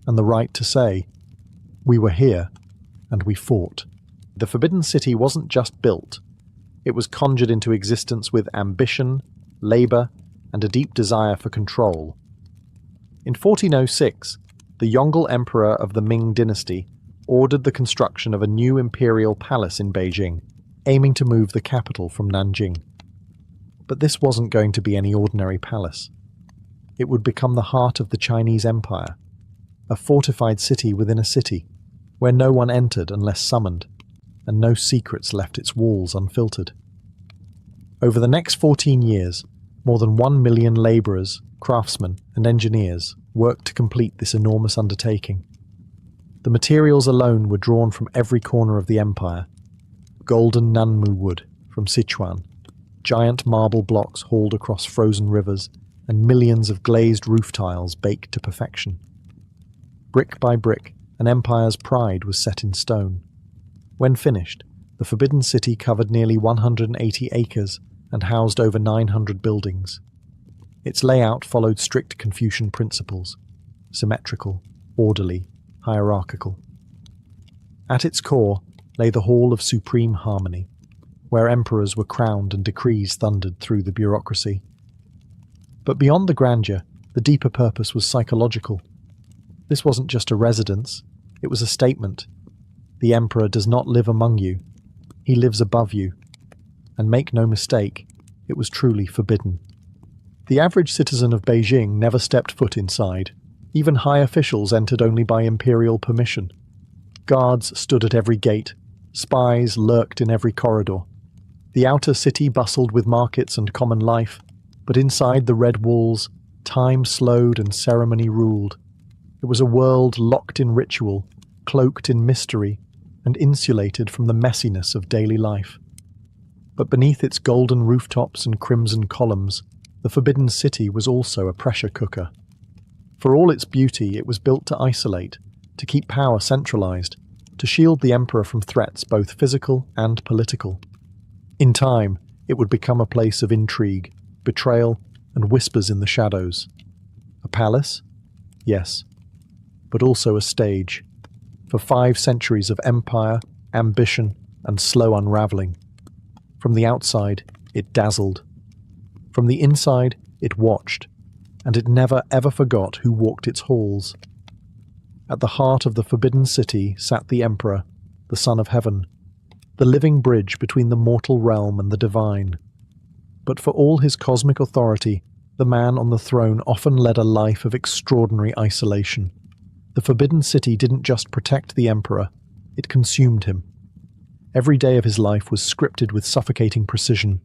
and the right to say, "We were here, and we fought." The Forbidden City wasn't just built. It was conjured into existence with ambition, labor, and a deep desire for control. In 1406, the Yongle Emperor of the Ming dynasty ordered the construction of a new imperial palace in Beijing, aiming to move the capital from Nanjing. But this wasn't going to be any ordinary palace. It would become the heart of the Chinese Empire, a fortified city within a city, where no one entered unless summoned, and no secrets left its walls unfiltered. Over the next 14 years, more than 1 million labourers, craftsmen, and engineers worked to complete this enormous undertaking. The materials alone were drawn from every corner of the empire: golden Nanmu wood from Sichuan, giant marble blocks hauled across frozen rivers, and millions of glazed roof tiles baked to perfection. Brick by brick, an empire's pride was set in stone. When finished, the Forbidden City covered nearly 180 acres and housed over 900 buildings. Its layout followed strict Confucian principles: symmetrical, orderly, hierarchical. At its core lay the Hall of Supreme Harmony, where emperors were crowned and decrees thundered through the bureaucracy. But beyond the grandeur, the deeper purpose was psychological. This wasn't just a residence, it was a statement. The emperor does not live among you, he lives above you. And make no mistake, it was truly forbidden. The average citizen of Beijing never stepped foot inside. Even high officials entered only by imperial permission. Guards stood at every gate. Spies lurked in every corridor. The outer city bustled with markets and common life, but inside the red walls, time slowed and ceremony ruled. It was a world locked in ritual, cloaked in mystery, and insulated from the messiness of daily life. But beneath its golden rooftops and crimson columns, the Forbidden City was also a pressure cooker. For all its beauty, it was built to isolate, to keep power centralized, to shield the emperor from threats both physical and political. In time, it would become a place of intrigue, betrayal, and whispers in the shadows. A palace? Yes, but also a stage, for 5 centuries of empire, ambition, and slow unraveling. From the outside, it dazzled. From the inside, it watched, and it never ever forgot who walked its halls. At the heart of the Forbidden City sat the Emperor, the Son of Heaven, the living bridge between the mortal realm and the divine. But for all his cosmic authority, the man on the throne often led a life of extraordinary isolation. The Forbidden City didn't just protect the Emperor, it consumed him. Every day of his life was scripted with suffocating precision.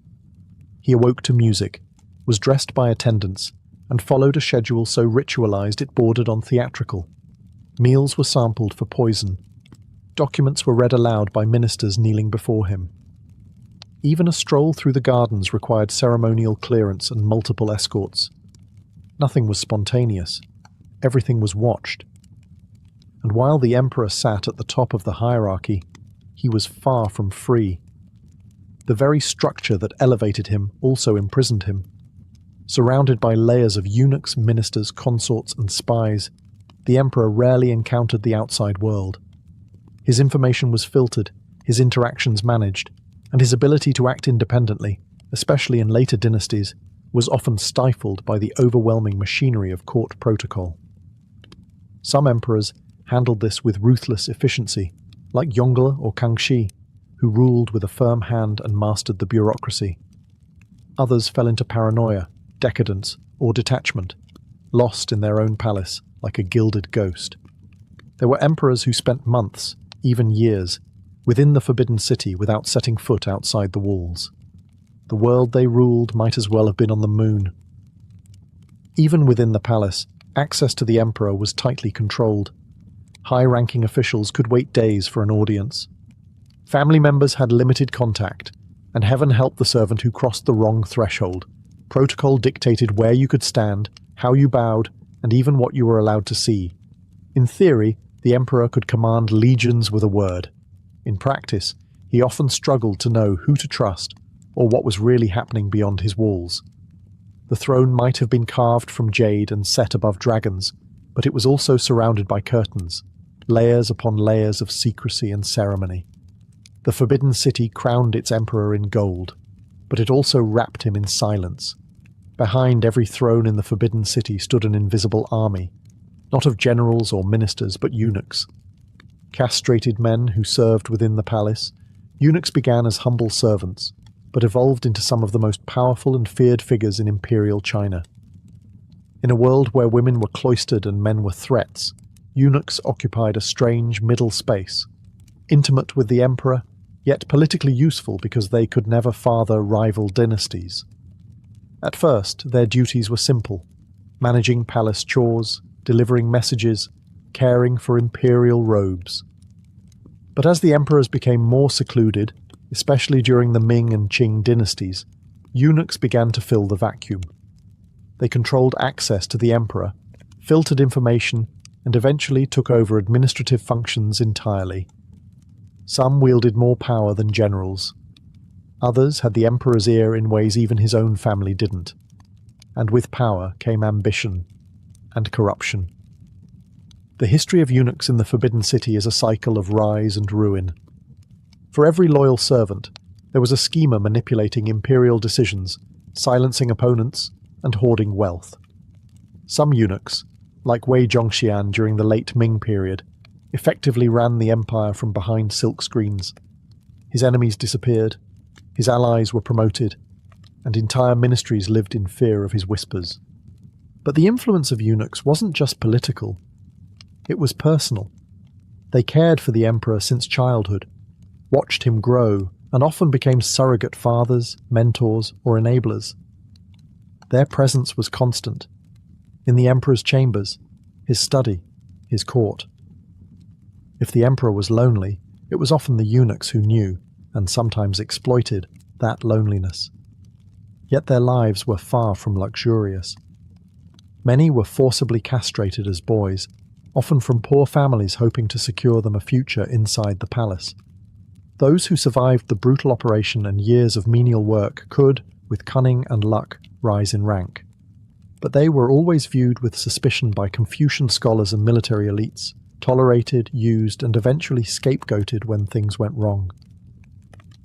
He awoke to music, was dressed by attendants, and followed a schedule so ritualized it bordered on theatrical. Meals were sampled for poison. Documents were read aloud by ministers kneeling before him. Even a stroll through the gardens required ceremonial clearance and multiple escorts. Nothing was spontaneous. Everything was watched. And while the emperor sat at the top of the hierarchy, he was far from free. The very structure that elevated him also imprisoned him. Surrounded by layers of eunuchs, ministers, consorts, and spies, the emperor rarely encountered the outside world. His information was filtered, his interactions managed, and his ability to act independently, especially in later dynasties, was often stifled by the overwhelming machinery of court protocol. Some emperors handled this with ruthless efficiency, like Yongle or Kangxi, who ruled with a firm hand and mastered the bureaucracy. Others fell into paranoia, decadence, or detachment, lost in their own palace like a gilded ghost. There were emperors who spent months, even years, within the Forbidden City without setting foot outside the walls. The world they ruled might as well have been on the moon. Even within the palace, access to the emperor was tightly controlled. High-ranking officials could wait days for an audience. Family members had limited contact, and heaven help the servant who crossed the wrong threshold. Protocol dictated where you could stand, how you bowed, and even what you were allowed to see. In theory, the emperor could command legions with a word. In practice, he often struggled to know who to trust or what was really happening beyond his walls. The throne might have been carved from jade and set above dragons, but it was also surrounded by curtains, layers upon layers of secrecy and ceremony. The Forbidden City crowned its emperor in gold, but it also wrapped him in silence. Behind every throne in the Forbidden City stood an invisible army, not of generals or ministers, but eunuchs. Castrated men who served within the palace, eunuchs began as humble servants, but evolved into some of the most powerful and feared figures in imperial China. In a world where women were cloistered and men were threats, eunuchs occupied a strange middle space, intimate with the emperor, yet politically useful because they could never father rival dynasties. At first, their duties were simple: managing palace chores, delivering messages, caring for imperial robes. But as the emperors became more secluded, especially during the Ming and Qing dynasties, eunuchs began to fill the vacuum. They controlled access to the emperor, filtered information, and eventually took over administrative functions entirely. Some wielded more power than generals. Others had the emperor's ear in ways even his own family didn't. And with power came ambition and corruption. The history of eunuchs in the Forbidden City is a cycle of rise and ruin. For every loyal servant, there was a schemer manipulating imperial decisions, silencing opponents, and hoarding wealth. Some eunuchs, like Wei Zhongxian during the late Ming period, effectively ran the empire from behind silk screens. His enemies disappeared, his allies were promoted, and entire ministries lived in fear of his whispers. But the influence of eunuchs wasn't just political. It was personal. They cared for the emperor since childhood, watched him grow, and often became surrogate fathers, mentors, or enablers. Their presence was constant, in the emperor's chambers, his study, his court. If the emperor was lonely, it was often the eunuchs who knew, and sometimes exploited, that loneliness. Yet their lives were far from luxurious. Many were forcibly castrated as boys, often from poor families hoping to secure them a future inside the palace. Those who survived the brutal operation and years of menial work could, with cunning and luck, rise in rank. But they were always viewed with suspicion by Confucian scholars and military elites, tolerated, used, and eventually scapegoated when things went wrong.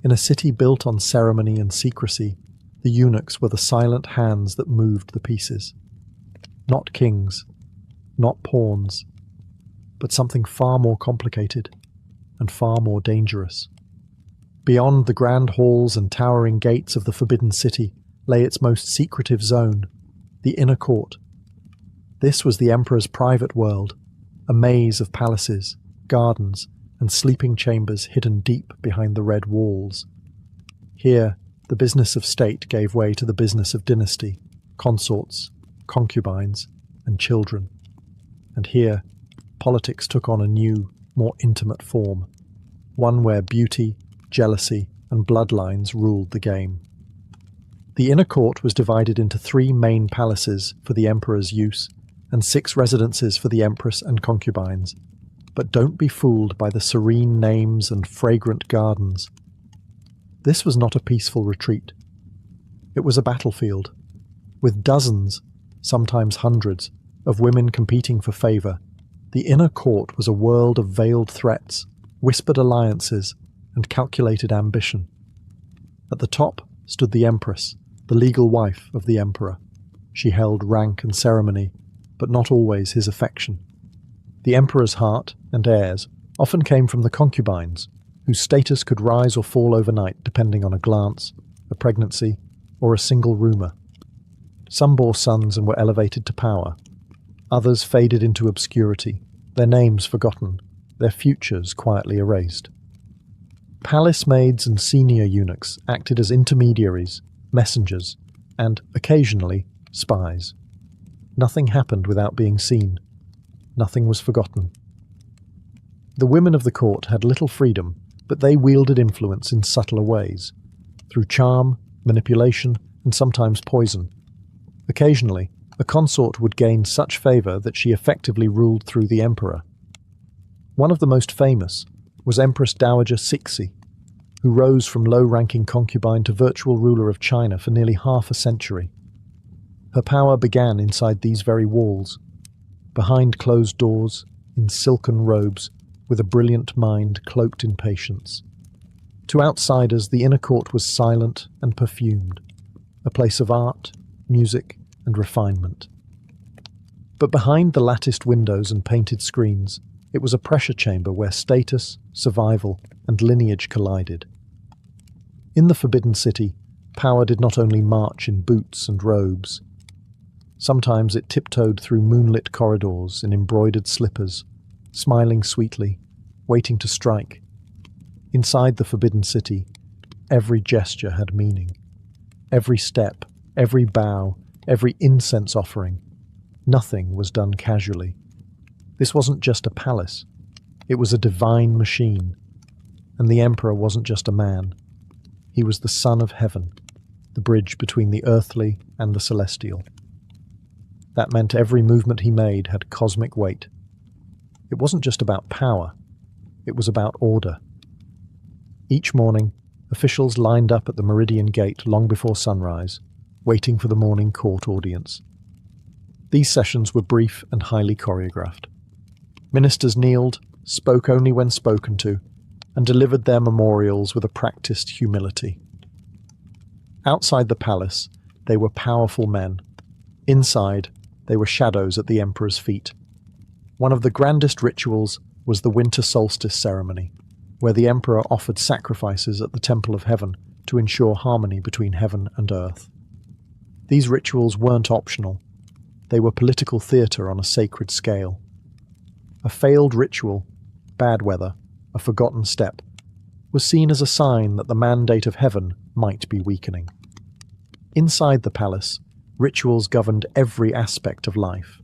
In a city built on ceremony and secrecy, the eunuchs were the silent hands that moved the pieces. Not kings, not pawns, but something far more complicated and far more dangerous. Beyond the grand halls and towering gates of the Forbidden City lay its most secretive zone, the inner court. This was the emperor's private world, a maze of palaces, gardens, and sleeping chambers hidden deep behind the red walls. Here, the business of state gave way to the business of dynasty, consorts, concubines, and children. And here, politics took on a new, more intimate form, one where beauty, jealousy, and bloodlines ruled the game. The inner court was divided into 3 main palaces for the emperor's use, and 6 residences for the empress and concubines. But don't be fooled by the serene names and fragrant gardens. This was not a peaceful retreat. It was a battlefield, with dozens, sometimes hundreds, of women competing for favour. The inner court was a world of veiled threats, whispered alliances, and calculated ambition. At the top stood the empress, the legal wife of the emperor. She held rank and ceremony, but not always his affection. The emperor's heart and heirs often came from the concubines, whose status could rise or fall overnight depending on a glance, a pregnancy, or a single rumour. Some bore sons and were elevated to power. Others faded into obscurity, their names forgotten, their futures quietly erased. Palace maids and senior eunuchs acted as intermediaries, messengers, and, occasionally, spies. Nothing happened without being seen. Nothing was forgotten. The women of the court had little freedom, but they wielded influence in subtler ways, through charm, manipulation, and sometimes poison. Occasionally, a consort would gain such favour that she effectively ruled through the emperor. One of the most famous was Empress Dowager Cixi, who rose from low-ranking concubine to virtual ruler of China for nearly half a century. Her power began inside these very walls, behind closed doors, in silken robes, with a brilliant mind cloaked in patience. To outsiders, the inner court was silent and perfumed, a place of art, music, and refinement. But behind the latticed windows and painted screens, it was a pressure chamber where status, survival, and lineage collided. In the Forbidden City, power did not only march in boots and robes. Sometimes it tiptoed through moonlit corridors in embroidered slippers, smiling sweetly, waiting to strike. Inside the Forbidden City, every gesture had meaning. Every step, every bow, every incense offering. Nothing was done casually. This wasn't just a palace. It was a divine machine. And the emperor wasn't just a man. He was the son of heaven, the bridge between the earthly and the celestial. That meant every movement he made had cosmic weight. It wasn't just about power. It was about order. Each morning, officials lined up at the Meridian Gate long before sunrise, waiting for the morning court audience. These sessions were brief and highly choreographed. Ministers kneeled, spoke only when spoken to, and delivered their memorials with a practiced humility. Outside the palace, they were powerful men. Inside, they were shadows at the emperor's feet. One of the grandest rituals was the winter solstice ceremony, where the emperor offered sacrifices at the Temple of Heaven to ensure harmony between heaven and earth. These rituals weren't optional. They were political theatre on a sacred scale. A failed ritual, bad weather, a forgotten step, was seen as a sign that the mandate of heaven might be weakening. Inside the palace, rituals governed every aspect of life.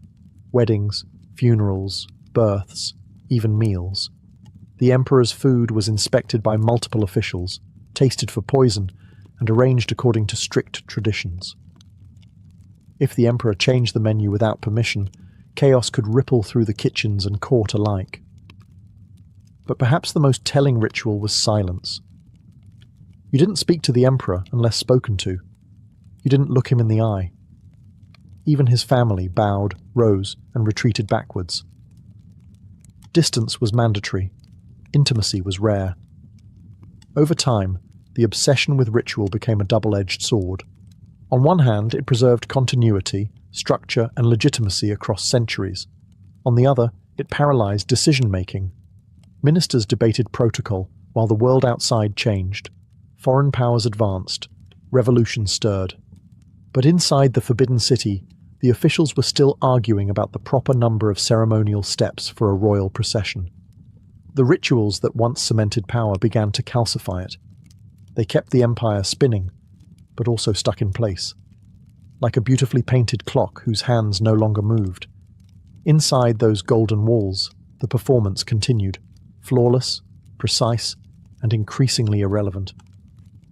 Weddings, funerals, births, even meals. The emperor's food was inspected by multiple officials, tasted for poison, and arranged according to strict traditions. If the emperor changed the menu without permission, chaos could ripple through the kitchens and court alike. But perhaps the most telling ritual was silence. You didn't speak to the emperor unless spoken to. You didn't look him in the eye. Even his family bowed, rose, and retreated backwards. Distance was mandatory. Intimacy was rare. Over time, the obsession with ritual became a double-edged sword. On one hand, it preserved continuity, structure, and legitimacy across centuries. On the other, it paralyzed decision-making. Ministers debated protocol, while the world outside changed. Foreign powers advanced. Revolution stirred. But inside the Forbidden City, the officials were still arguing about the proper number of ceremonial steps for a royal procession. The rituals that once cemented power began to calcify it. They kept the empire spinning, but also stuck in place. Like a beautifully painted clock whose hands no longer moved. Inside those golden walls, the performance continued, flawless, precise, and increasingly irrelevant.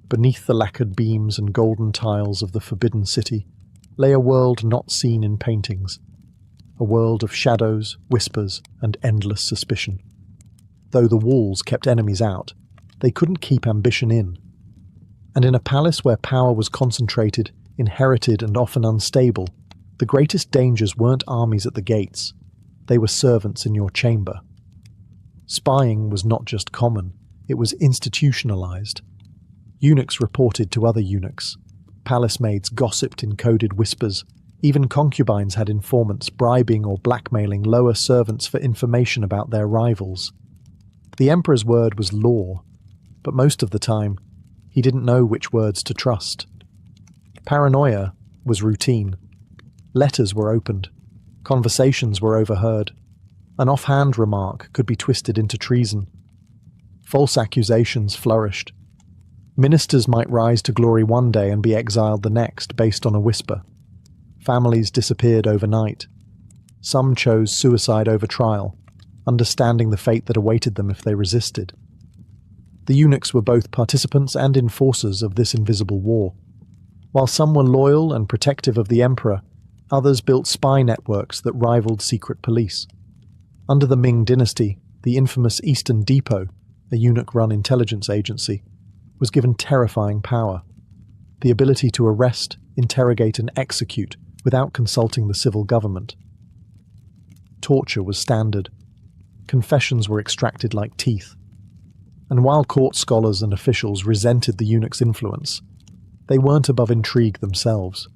Beneath the lacquered beams and golden tiles of the Forbidden City lay a world not seen in paintings, a world of shadows, whispers, and endless suspicion. Though the walls kept enemies out, they couldn't keep ambition in. And in a palace where power was concentrated, inherited, and often unstable, the greatest dangers weren't armies at the gates. They were servants in your chamber. Spying was not just common, it was institutionalized. Eunuchs reported to other eunuchs. Palace maids gossiped in coded whispers. Even concubines had informants bribing or blackmailing lower servants for information about their rivals. The emperor's word was law, but most of the time, he didn't know which words to trust. Paranoia was routine. Letters were opened. Conversations were overheard. An offhand remark could be twisted into treason. False accusations flourished. Ministers might rise to glory one day and be exiled the next based on a whisper. Families disappeared overnight. Some chose suicide over trial, understanding the fate that awaited them if they resisted. The eunuchs were both participants and enforcers of this invisible war. While some were loyal and protective of the emperor, others built spy networks that rivaled secret police. Under the Ming dynasty, the infamous Eastern Depot, a eunuch-run intelligence agency, was given terrifying power: the ability to arrest, interrogate, and execute without consulting the civil government. Torture was standard. Confessions were extracted like teeth. And while court scholars and officials resented the eunuch's influence, they weren't above intrigue themselves.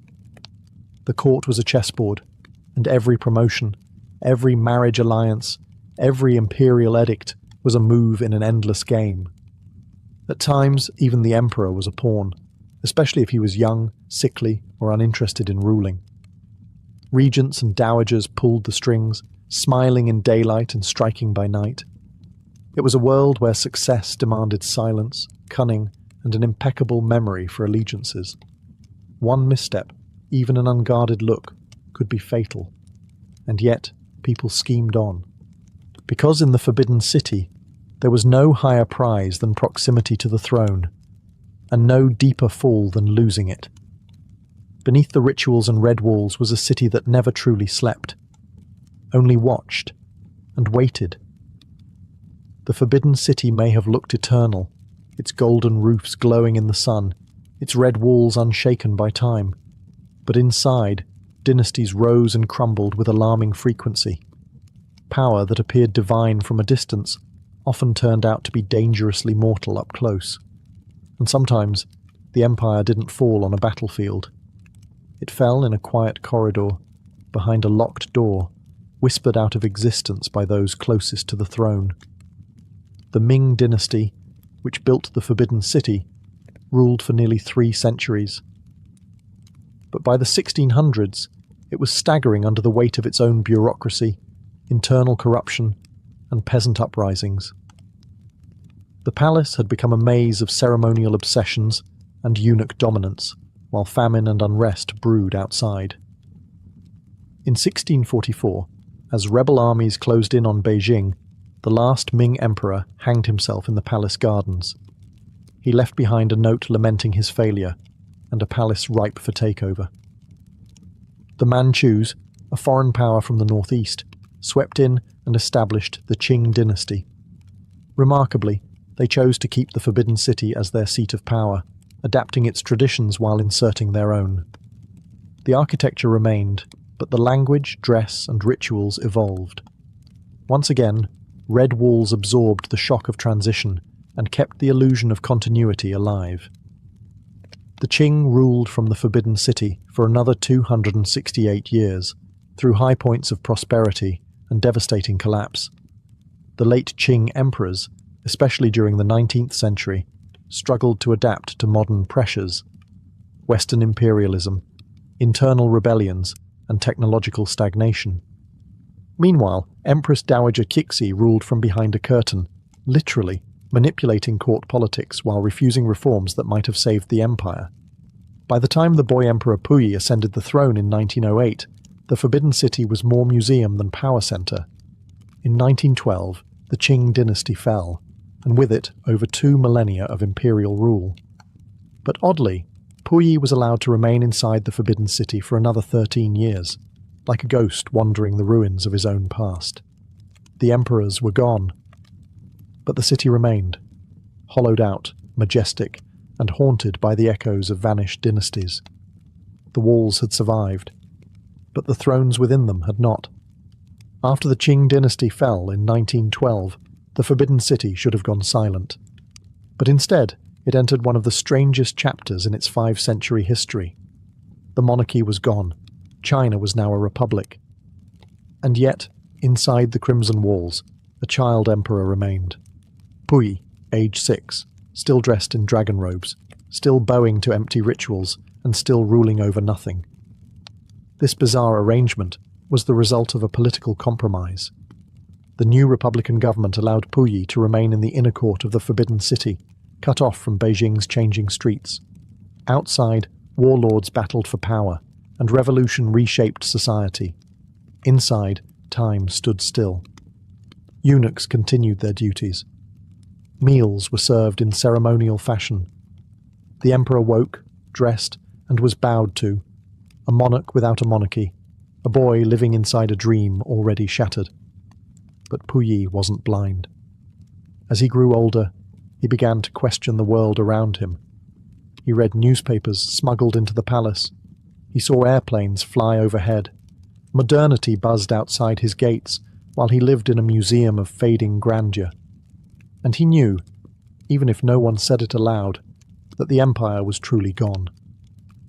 The court was a chessboard, and every promotion, every marriage alliance, every imperial edict was a move in an endless game. At times, even the emperor was a pawn, especially if he was young, sickly, or uninterested in ruling. Regents and dowagers pulled the strings, smiling in daylight and striking by night. It was a world where success demanded silence, cunning, and an impeccable memory for allegiances. One misstep, even an unguarded look, could be fatal. And yet, people schemed on. Because in the Forbidden City, there was no higher prize than proximity to the throne, and no deeper fall than losing it. Beneath the rituals and red walls was a city that never truly slept, only watched and waited. The Forbidden City may have looked eternal, its golden roofs glowing in the sun, its red walls unshaken by time. But inside, dynasties rose and crumbled with alarming frequency. Power that appeared divine from a distance often turned out to be dangerously mortal up close. And sometimes, the empire didn't fall on a battlefield. It fell in a quiet corridor, behind a locked door, whispered out of existence by those closest to the throne. The Ming dynasty, which built the Forbidden City, ruled for nearly 3 centuries. But by the 1600s, it was staggering under the weight of its own bureaucracy, internal corruption, and peasant uprisings. The palace had become a maze of ceremonial obsessions and eunuch dominance, while famine and unrest brewed outside. In 1644, as rebel armies closed in on Beijing, the last Ming emperor hanged himself in the palace gardens. He left behind a note lamenting his failure, and a palace ripe for takeover. The Manchus, a foreign power from the northeast, swept in and established the Qing dynasty. Remarkably, they chose to keep the Forbidden City as their seat of power, adapting its traditions while inserting their own. The architecture remained, but the language, dress, and rituals evolved. Once again, red walls absorbed the shock of transition and kept the illusion of continuity alive. The Qing ruled from the Forbidden City for another 268 years, through high points of prosperity and devastating collapse. The late Qing emperors, especially during the 19th century, struggled to adapt to modern pressures: Western imperialism, internal rebellions, and technological stagnation. Meanwhile, Empress Dowager Cixi ruled from behind a curtain, literally manipulating court politics while refusing reforms that might have saved the empire. By the time the boy Emperor Puyi ascended the throne in 1908, the Forbidden City was more museum than power center. In 1912, the Qing dynasty fell, and with it over 2 millennia of imperial rule. But oddly, Puyi was allowed to remain inside the Forbidden City for another 13 years, like a ghost wandering the ruins of his own past. The emperors were gone, but the city remained, hollowed out, majestic, and haunted by the echoes of vanished dynasties. The walls had survived, but the thrones within them had not. After the Qing dynasty fell in 1912, the Forbidden City should have gone silent. But instead, it entered one of the strangest chapters in its 5-century history. The monarchy was gone. China was now a republic. And yet, inside the crimson walls, a child emperor remained. Puyi, age 6, still dressed in dragon robes, still bowing to empty rituals, and still ruling over nothing. This bizarre arrangement was the result of a political compromise. The new Republican government allowed Puyi to remain in the inner court of the Forbidden City, cut off from Beijing's changing streets. Outside, warlords battled for power, and revolution reshaped society. Inside, time stood still. Eunuchs continued their duties. Meals were served in ceremonial fashion. The emperor woke, dressed, and was bowed to, a monarch without a monarchy, a boy living inside a dream already shattered. But Puyi wasn't blind. As he grew older, he began to question the world around him. He read newspapers smuggled into the palace. He saw airplanes fly overhead. Modernity buzzed outside his gates, while he lived in a museum of fading grandeur. And he knew, even if no one said it aloud, that the empire was truly gone.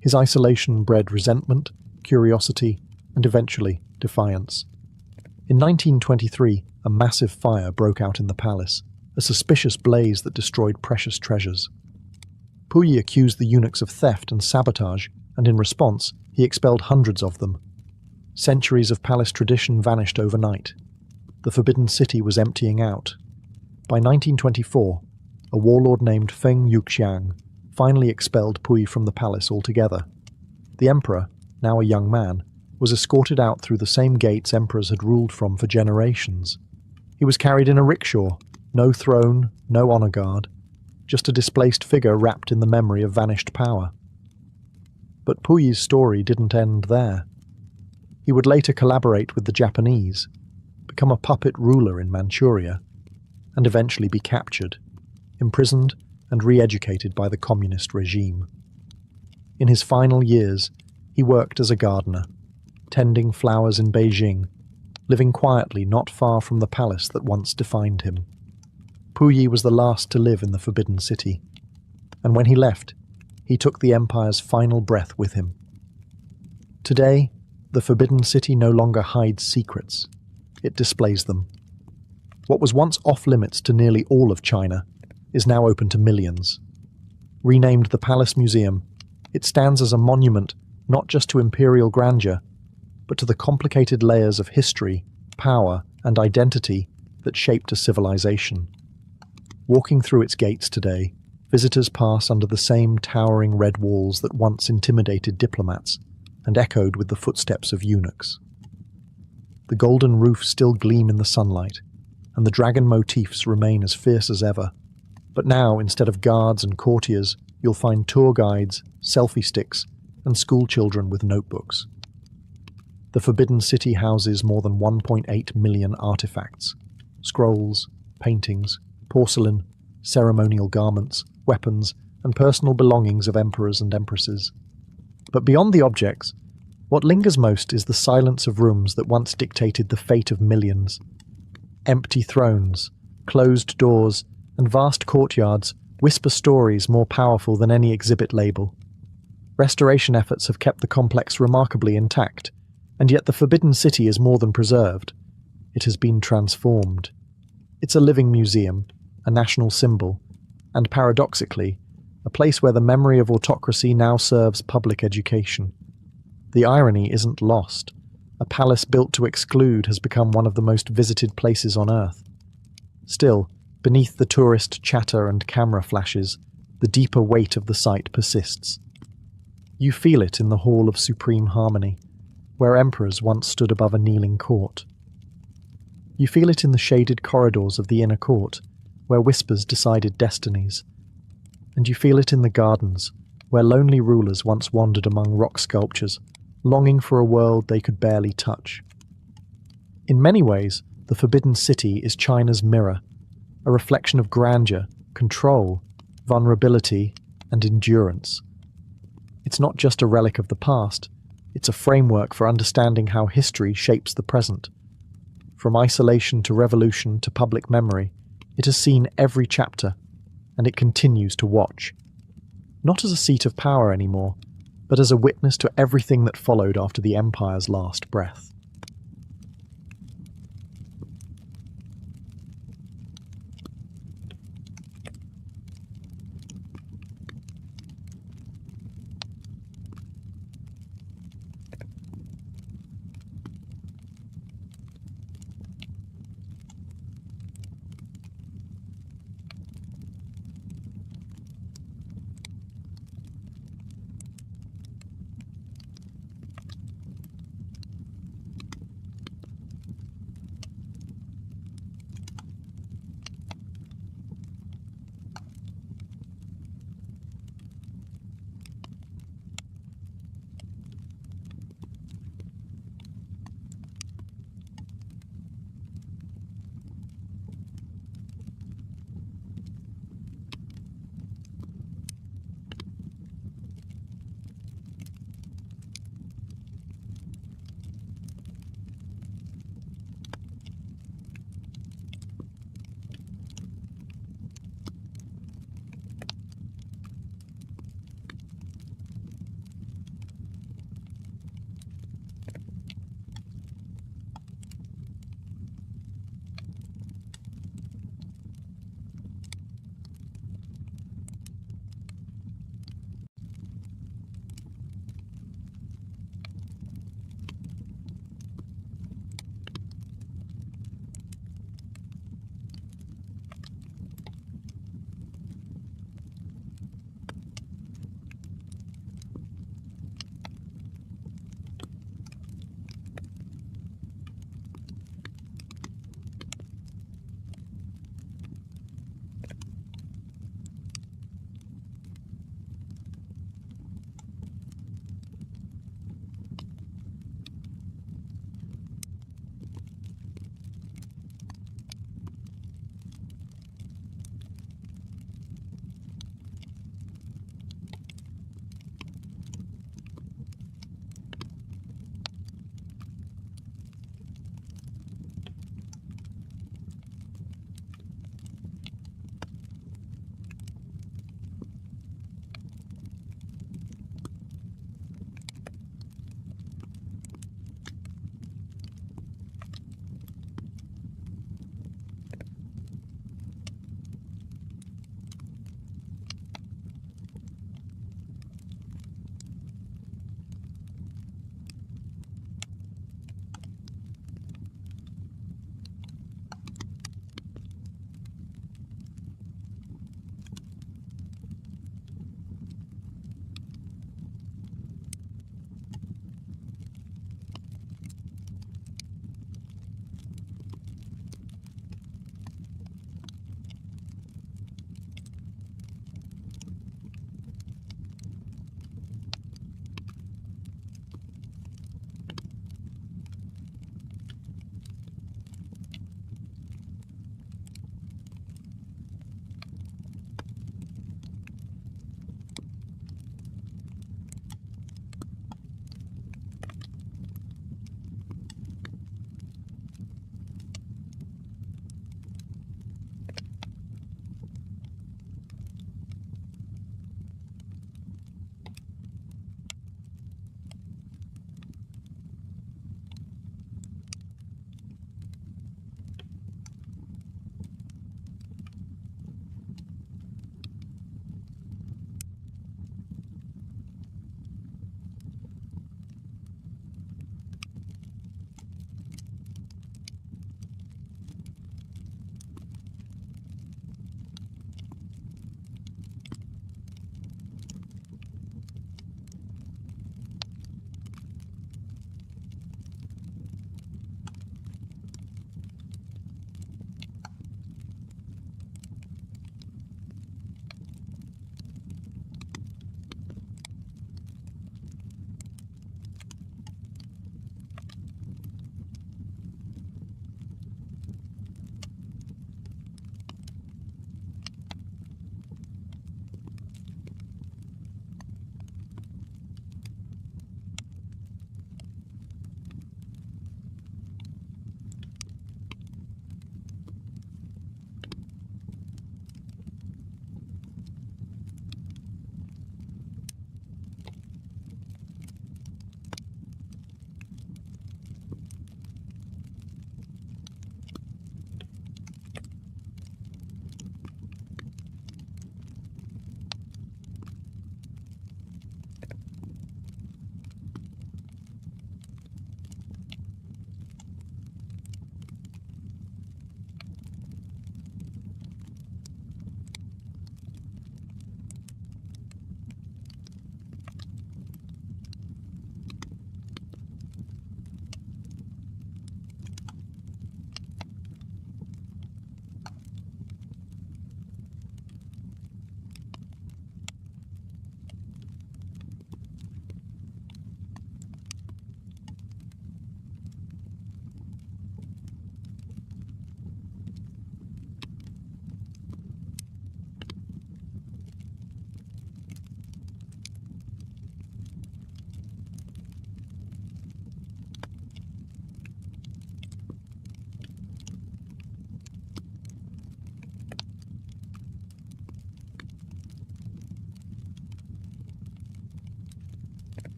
His isolation bred resentment, curiosity, and eventually defiance. In 1923, a massive fire broke out in the palace, a suspicious blaze that destroyed precious treasures. Puyi accused the eunuchs of theft and sabotage, and in response, he expelled hundreds of them. Centuries of palace tradition vanished overnight. The Forbidden City was emptying out. By 1924, a warlord named Feng Yuxiang finally expelled Puyi from the palace altogether. The emperor, now a young man, was escorted out through the same gates emperors had ruled from for generations. He was carried in a rickshaw, no throne, no honor guard, just a displaced figure wrapped in the memory of vanished power. But Puyi's story didn't end there. He would later collaborate with the Japanese, become a puppet ruler in Manchuria, and eventually be captured, imprisoned, and re-educated by the communist regime. In his final years, he worked as a gardener, tending flowers in Beijing, living quietly not far from the palace that once defined him. Puyi was the last to live in the Forbidden City, and when he left, he took the empire's final breath with him. Today, the Forbidden City no longer hides secrets, it displays them. What was once off-limits to nearly all of China is now open to millions. Renamed the Palace Museum, it stands as a monument not just to imperial grandeur, but to the complicated layers of history, power, and identity that shaped a civilization. Walking through its gates today, visitors pass under the same towering red walls that once intimidated diplomats and echoed with the footsteps of eunuchs. The golden roofs still gleam in the sunlight, and the dragon motifs remain as fierce as ever. But now, instead of guards and courtiers, you'll find tour guides, selfie sticks, and schoolchildren with notebooks. The Forbidden City houses more than 1.8 million artifacts, scrolls, paintings, porcelain, ceremonial garments, weapons, and personal belongings of emperors and empresses. But beyond the objects, what lingers most is the silence of rooms that once dictated the fate of millions. Empty thrones, closed doors, and vast courtyards whisper stories more powerful than any exhibit label. Restoration efforts have kept the complex remarkably intact, and yet the Forbidden City is more than preserved. It has been transformed. It's a living museum, a national symbol, and paradoxically, a place where the memory of autocracy now serves public education. The irony isn't lost. A palace built to exclude has become one of the most visited places on Earth. Still, beneath the tourist chatter and camera flashes, the deeper weight of the site persists. You feel it in the Hall of Supreme Harmony, where emperors once stood above a kneeling court. You feel it in the shaded corridors of the inner court, where whispers decided destinies. And you feel it in the gardens, where lonely rulers once wandered among rock sculptures, longing for a world they could barely touch. In many ways, the Forbidden City is China's mirror, a reflection of grandeur, control, vulnerability, and endurance. It's not just a relic of the past, it's a framework for understanding how history shapes the present. From isolation to revolution to public memory, it has seen every chapter, and it continues to watch. Not as a seat of power anymore, but as a witness to everything that followed after the empire's last breath.